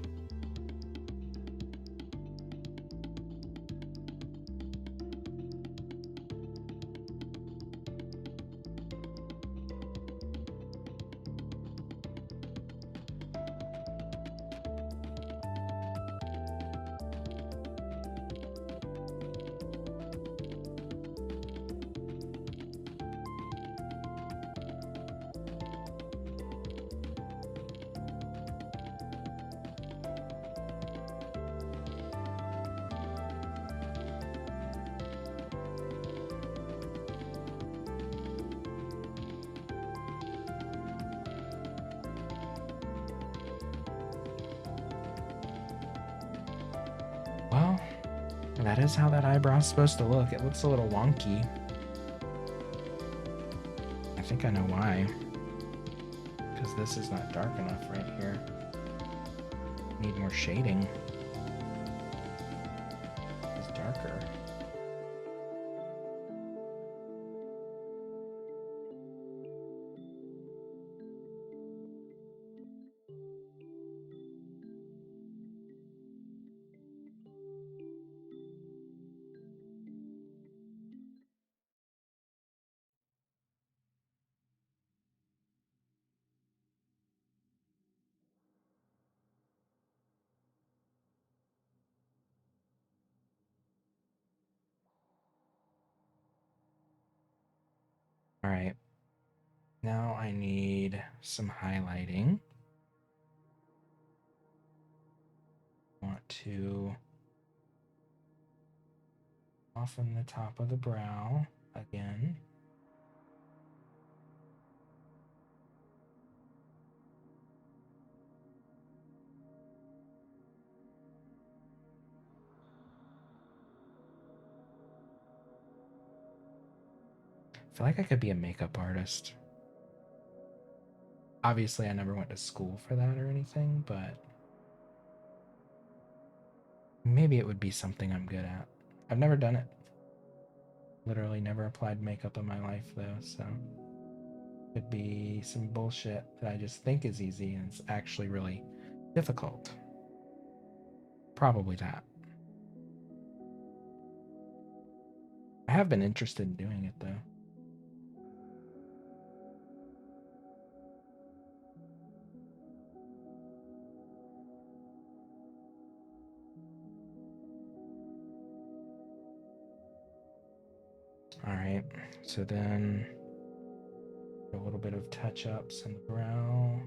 Well, that is how that eyebrow's supposed to look. It looks a little wonky. I think I know why. Because this is not dark enough right here. Need more shading. It's darker. All right. Now I need some highlighting. Want to soften the top of the brow again. I feel like I could be a makeup artist. Obviously, I never went to school for that or anything, but maybe it would be something I'm good at. I've never done it. Literally never applied makeup in my life, though, so could be some bullshit that I just think is easy and it's actually really difficult. Probably that. I have been interested in doing it, though. All right, so then a little bit of touch-ups in the brow.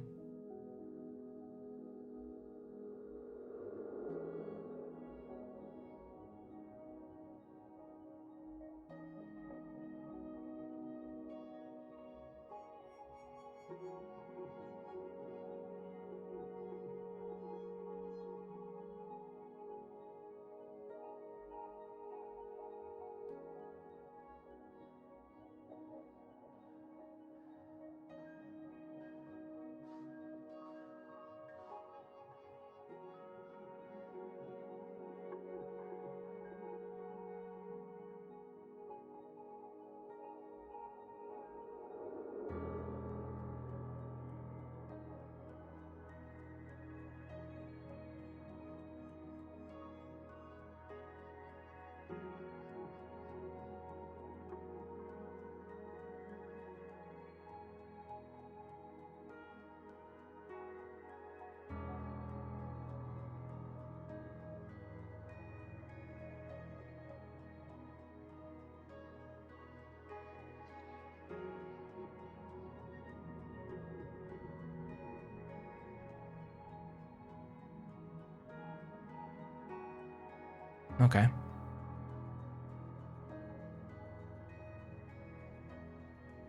Okay.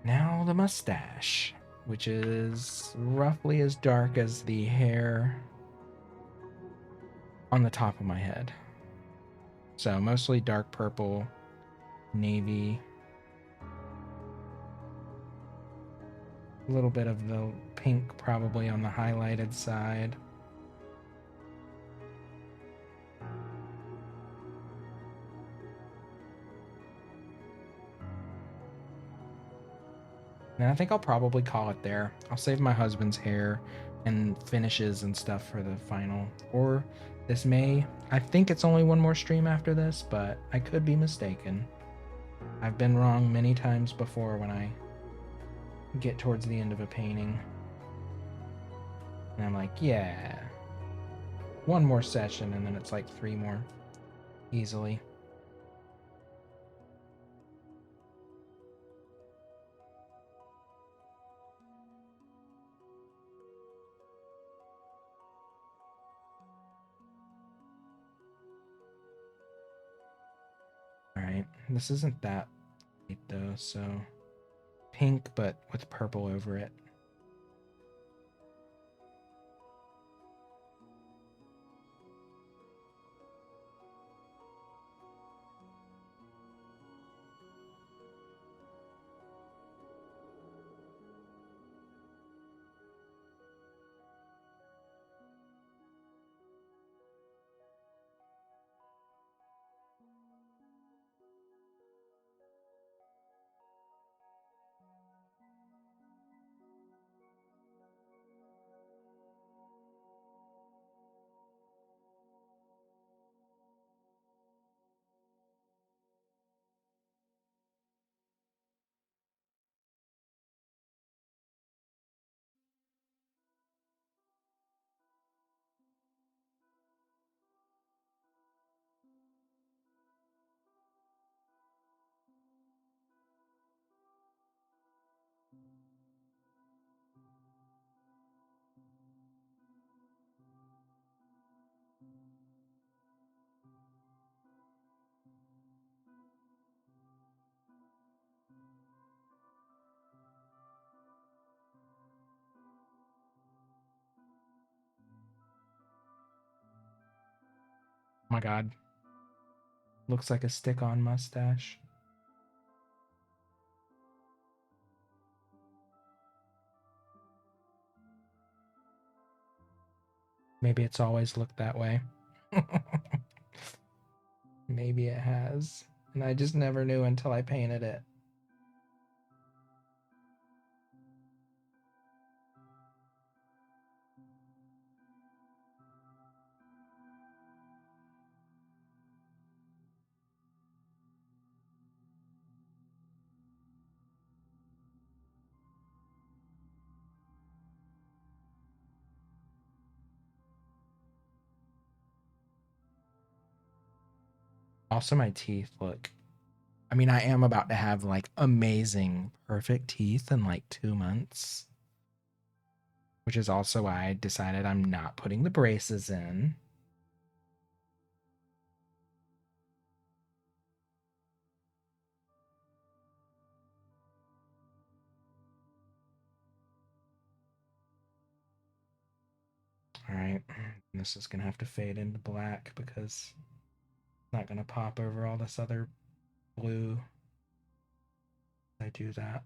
Now the mustache, which is roughly as dark as the hair on the top of my head. So mostly dark purple, navy, a little bit of the pink probably on the highlighted side. And I think I'll probably call it there. I'll save my husband's hair and finishes and stuff for the final. Or this may, I think it's only one more stream after this, but I could be mistaken. I've been wrong many times before when I get towards the end of a painting. And I'm like, yeah, one more session, and then it's like 3 more easily. All right, this isn't that light though, so pink but with purple over it. Oh my god. Looks like a stick-on mustache. Maybe it's always looked that way. Maybe it has. And I just never knew until I painted it. Also, my teeth look. I mean, I am about to have like amazing, perfect teeth in like 2 months, which is also why I decided I'm not putting the braces in. All right, this is gonna have to fade into black because it's not gonna pop over all this other blue. I do that.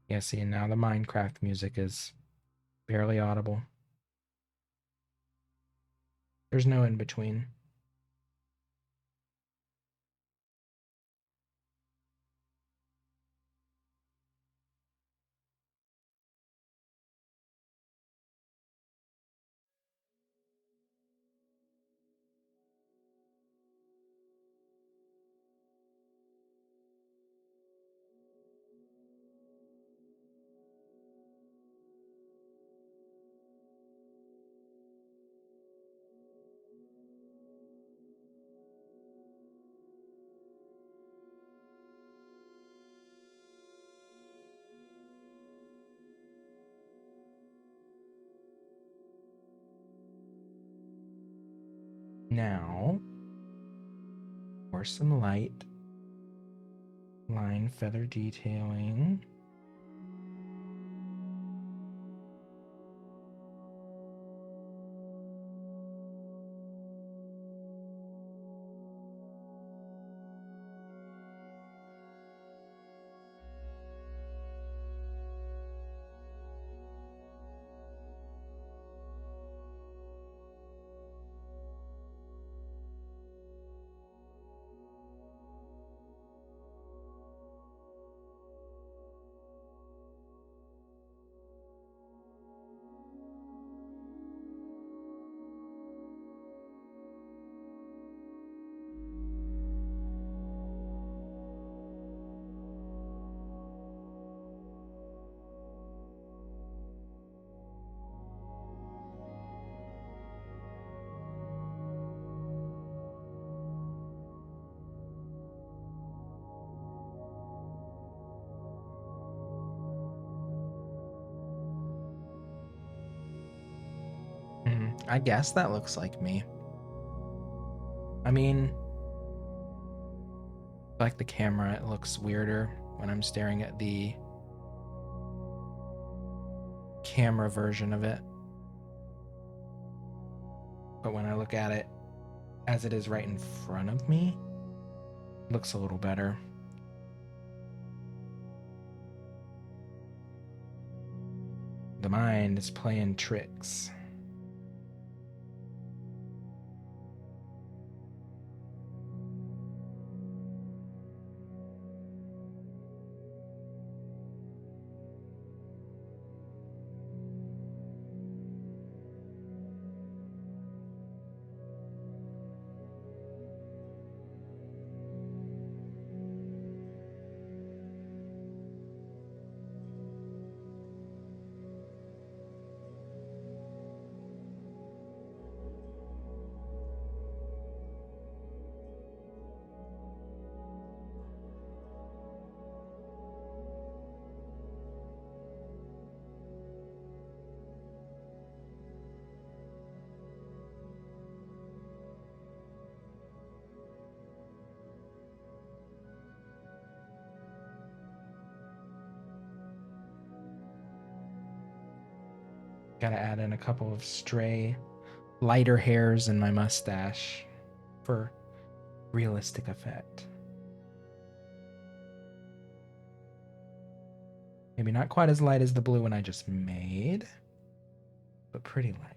Yeah, see, now the Minecraft music is barely audible. There's no in between. Now, for some light line feather detailing. I guess that looks like me. I mean, like the camera, it looks weirder when I'm staring at the camera version of it. But when I look at it as it is right in front of me, it looks a little better. The mind is playing tricks. Gotta add in a couple of stray, lighter hairs in my mustache for realistic effect. Maybe not quite as light as the blue one I just made, but pretty light.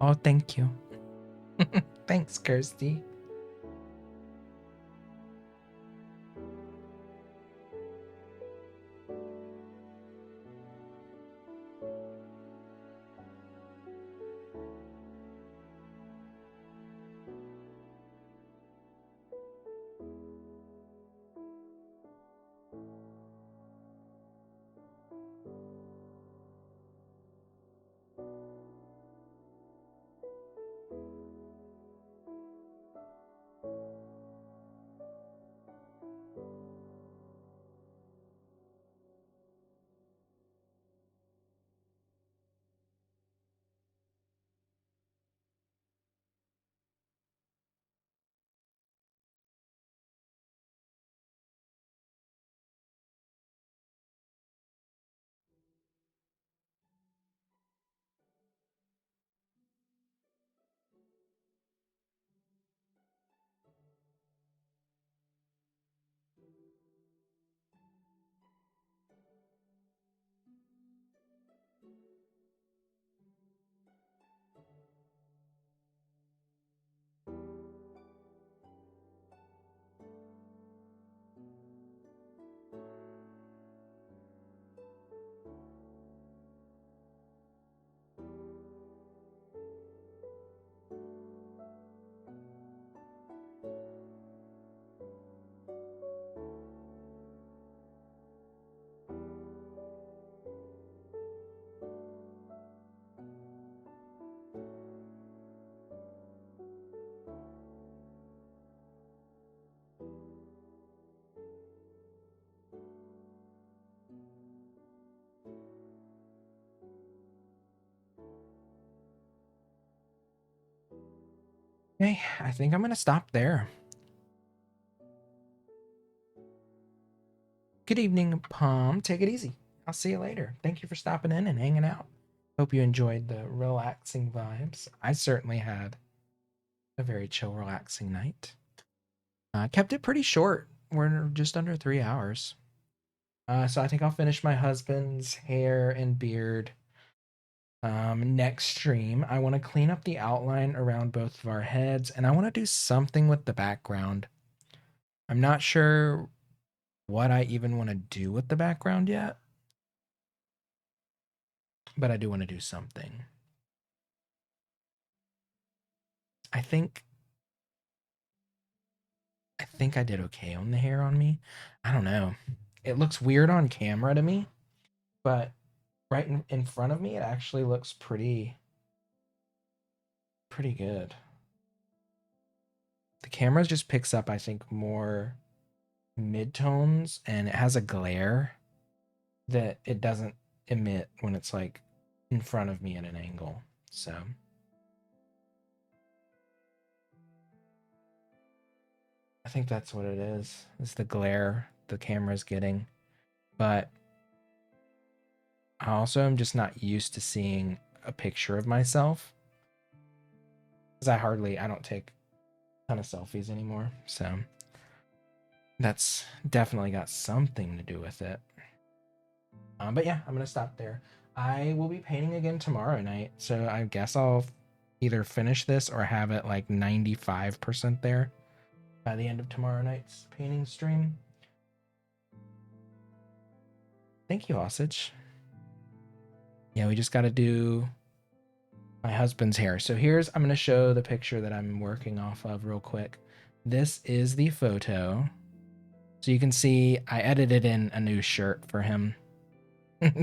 Oh, thank you. Thanks, Kirsty. Okay, I think I'm gonna stop there. Good evening, Palm. Take it easy. I'll see you later. Thank you for stopping in and hanging out. Hope you enjoyed the relaxing vibes. I certainly had a very chill, relaxing night. Kept it pretty short. We're just under 3 hours. So I think I'll finish my husband's hair and beard next stream. I want to clean up the outline around both of our heads, and I want to do something with the background. I'm not sure what I even want to do with the background yet, but I do want to do something. I think I did okay on the hair on me. I don't know. It looks weird on camera to me, but right in front of me, it actually looks pretty good. The camera just picks up, I think, more midtones, and it has a glare that it doesn't emit when it's like in front of me at an angle. So I think that's what it is. It's the glare the camera's getting. But I also am just not used to seeing a picture of myself. Because I don't take a ton of selfies anymore. So that's definitely got something to do with it. But yeah, I'm going to stop there. I will be painting again tomorrow night. So I guess I'll either finish this or have it like 95% there by the end of tomorrow night's painting stream. Thank you, Osage. Yeah, we just got to do my husband's hair. So I'm going to show the picture that I'm working off of real quick. This is the photo. So you can see I edited in a new shirt for him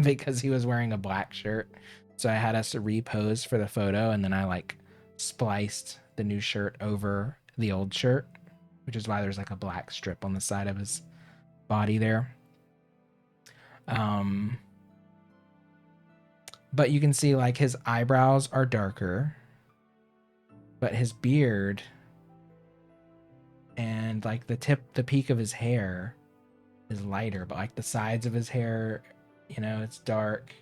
because he was wearing a black shirt. So I had us repose for the photo, and then I like spliced the new shirt over the old shirt, which is why there's like a black strip on the side of his body there. But you can see like his eyebrows are darker, but his beard and like the peak of his hair is lighter, but like the sides of his hair, it's dark.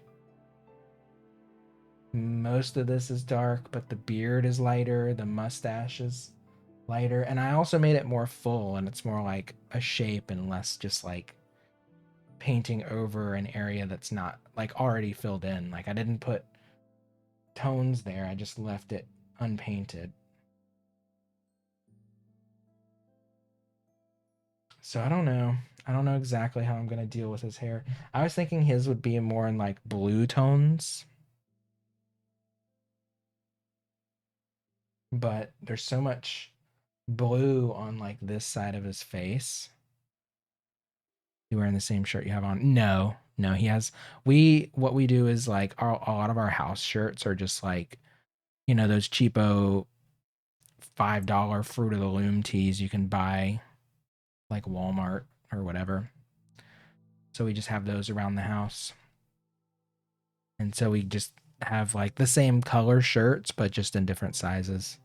Most of this is dark, but the beard is lighter, the mustache is lighter, and I also made it more full, and it's more like a shape and less just like painting over an area that's not like already filled in. Like I didn't put tones there, I just left it unpainted. So I don't know exactly how I'm going to deal with his hair. I was thinking his would be more in like blue tones, but there's so much blue on like this side of his face. You wearing the same shirt you have on? No, he has. What we do is like a lot of our house shirts are just like, those cheapo $5 Fruit of the Loom tees you can buy like Walmart or whatever. So we just have those around the house. And so we just have like the same color shirts, but just in different sizes.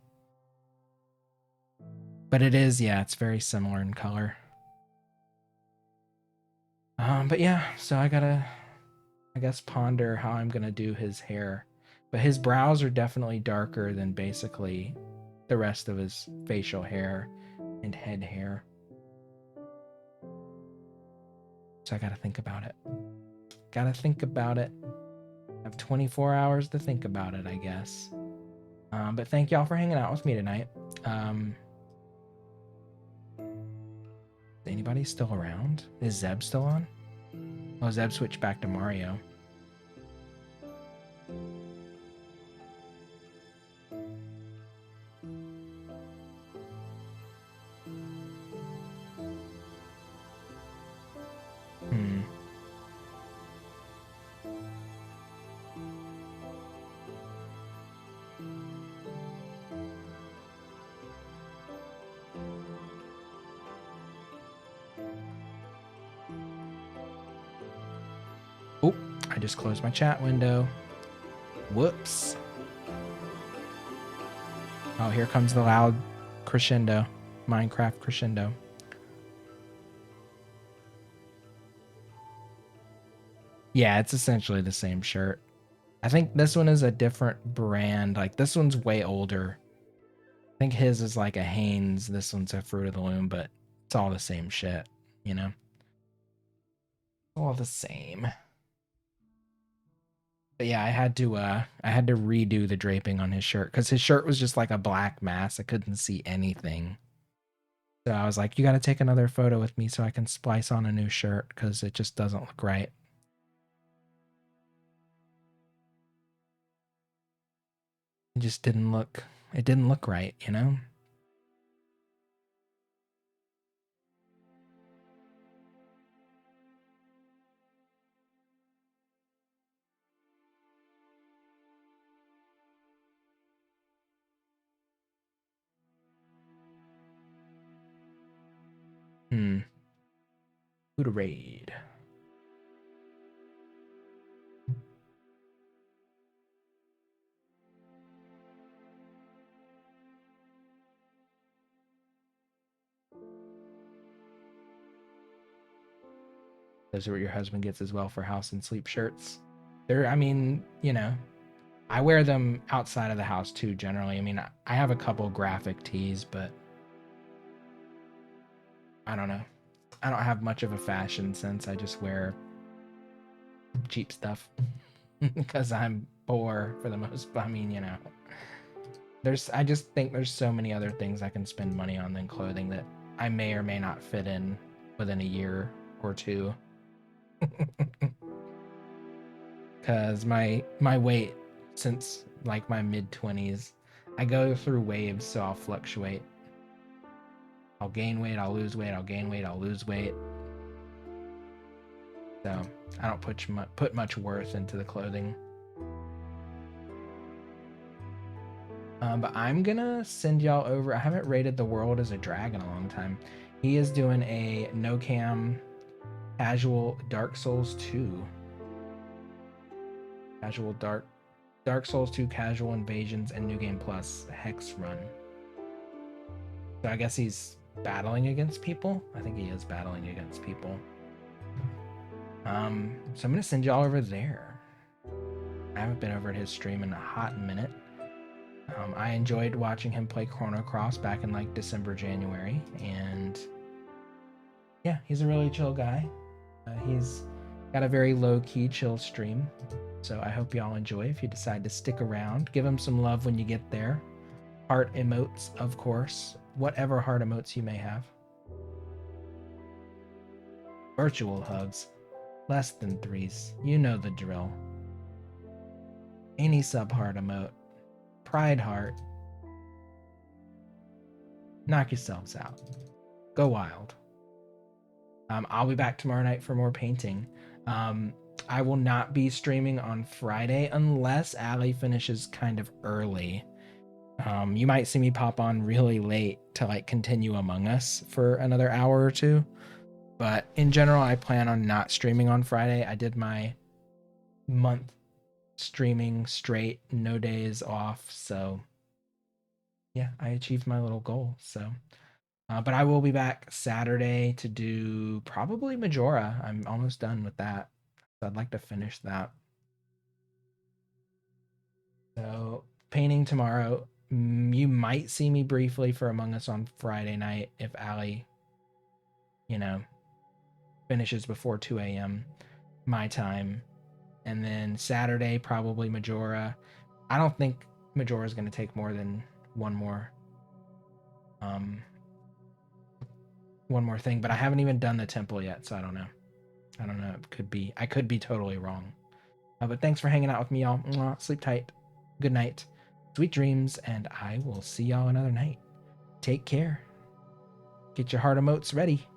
But it's very similar in color. But yeah, so I gotta, I guess, ponder how I'm gonna do his hair. But his brows are definitely darker than basically the rest of his facial hair and head hair. So I gotta think about it. I have 24 hours to think about it, I guess. But thank y'all for hanging out with me tonight. Is anybody still around? Is Zeb still on? Oh, Zeb switched back to Mario. I just closed my chat window. Whoops. Oh, here comes the loud crescendo. Minecraft crescendo. Yeah, it's essentially the same shirt. I think this one is a different brand. Like, this one's way older. I think his is like a Hanes. This one's a Fruit of the Loom, but it's all the same shit, you know? All the same. But yeah, I had to redo the draping on his shirt because his shirt was just like a black mass. I couldn't see anything. So I was like, you got to take another photo with me so I can splice on a new shirt because it just doesn't look right. It just didn't look, it didn't look right, you know? Who to raid? Those are what your husband gets as well for house and sleep shirts. They're, I mean, you know, I wear them outside of the house too, generally. I mean, I have a couple graphic tees, but I don't know. I don't have much of a fashion sense. I just wear cheap stuff because I'm poor for the most. I mean, you know, I just think there's so many other things I can spend money on than clothing that I may or may not fit in within a year or two. Because my weight since like my mid-20s, I go through waves, so I'll fluctuate. I'll gain weight, I'll lose weight, I'll gain weight, I'll lose weight. So I don't put much worth into the clothing. But I'm gonna send y'all over. I haven't rated the world as a drag in a long time. He is doing a no cam casual Dark Souls 2. Casual Dark Souls 2 casual invasions and New Game Plus hex run. So I guess he's battling against people. I think he is battling against people. So I'm gonna send y'all over there. I haven't been over at his stream in a hot minute. I enjoyed watching him play Chrono Cross back in like December, January, and yeah, he's a really chill guy. He's got a very low-key, chill stream. So I hope y'all enjoy if you decide to stick around. Give him some love when you get there. Heart emotes, of course. Whatever heart emotes you may have. Virtual hugs. Less than threes. You know the drill. Any sub-heart emote. Pride heart. Knock yourselves out. Go wild. I'll be back tomorrow night for more painting. I will not be streaming on Friday unless Allie finishes kind of early. You might see me pop on really late to like continue Among Us for another hour or two. But in general, I plan on not streaming on Friday. I did my month streaming straight, no days off. So yeah, I achieved my little goal. So, but I will be back Saturday to do probably Majora. I'm almost done with that. So I'd like to finish that. So painting tomorrow. You might see me briefly for Among Us on Friday night if Allie, you know, finishes before 2 a.m. my time. And then Saturday, probably Majora. I don't think Majora is going to take more than one more thing, but I haven't even done the temple yet, so I don't know. I could be totally wrong. But thanks for hanging out with me, y'all. Mwah, sleep tight. Good night. Sweet dreams, and I will see y'all another night. Take care. Get your heart emotes ready.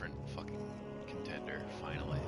different fucking contender, finally.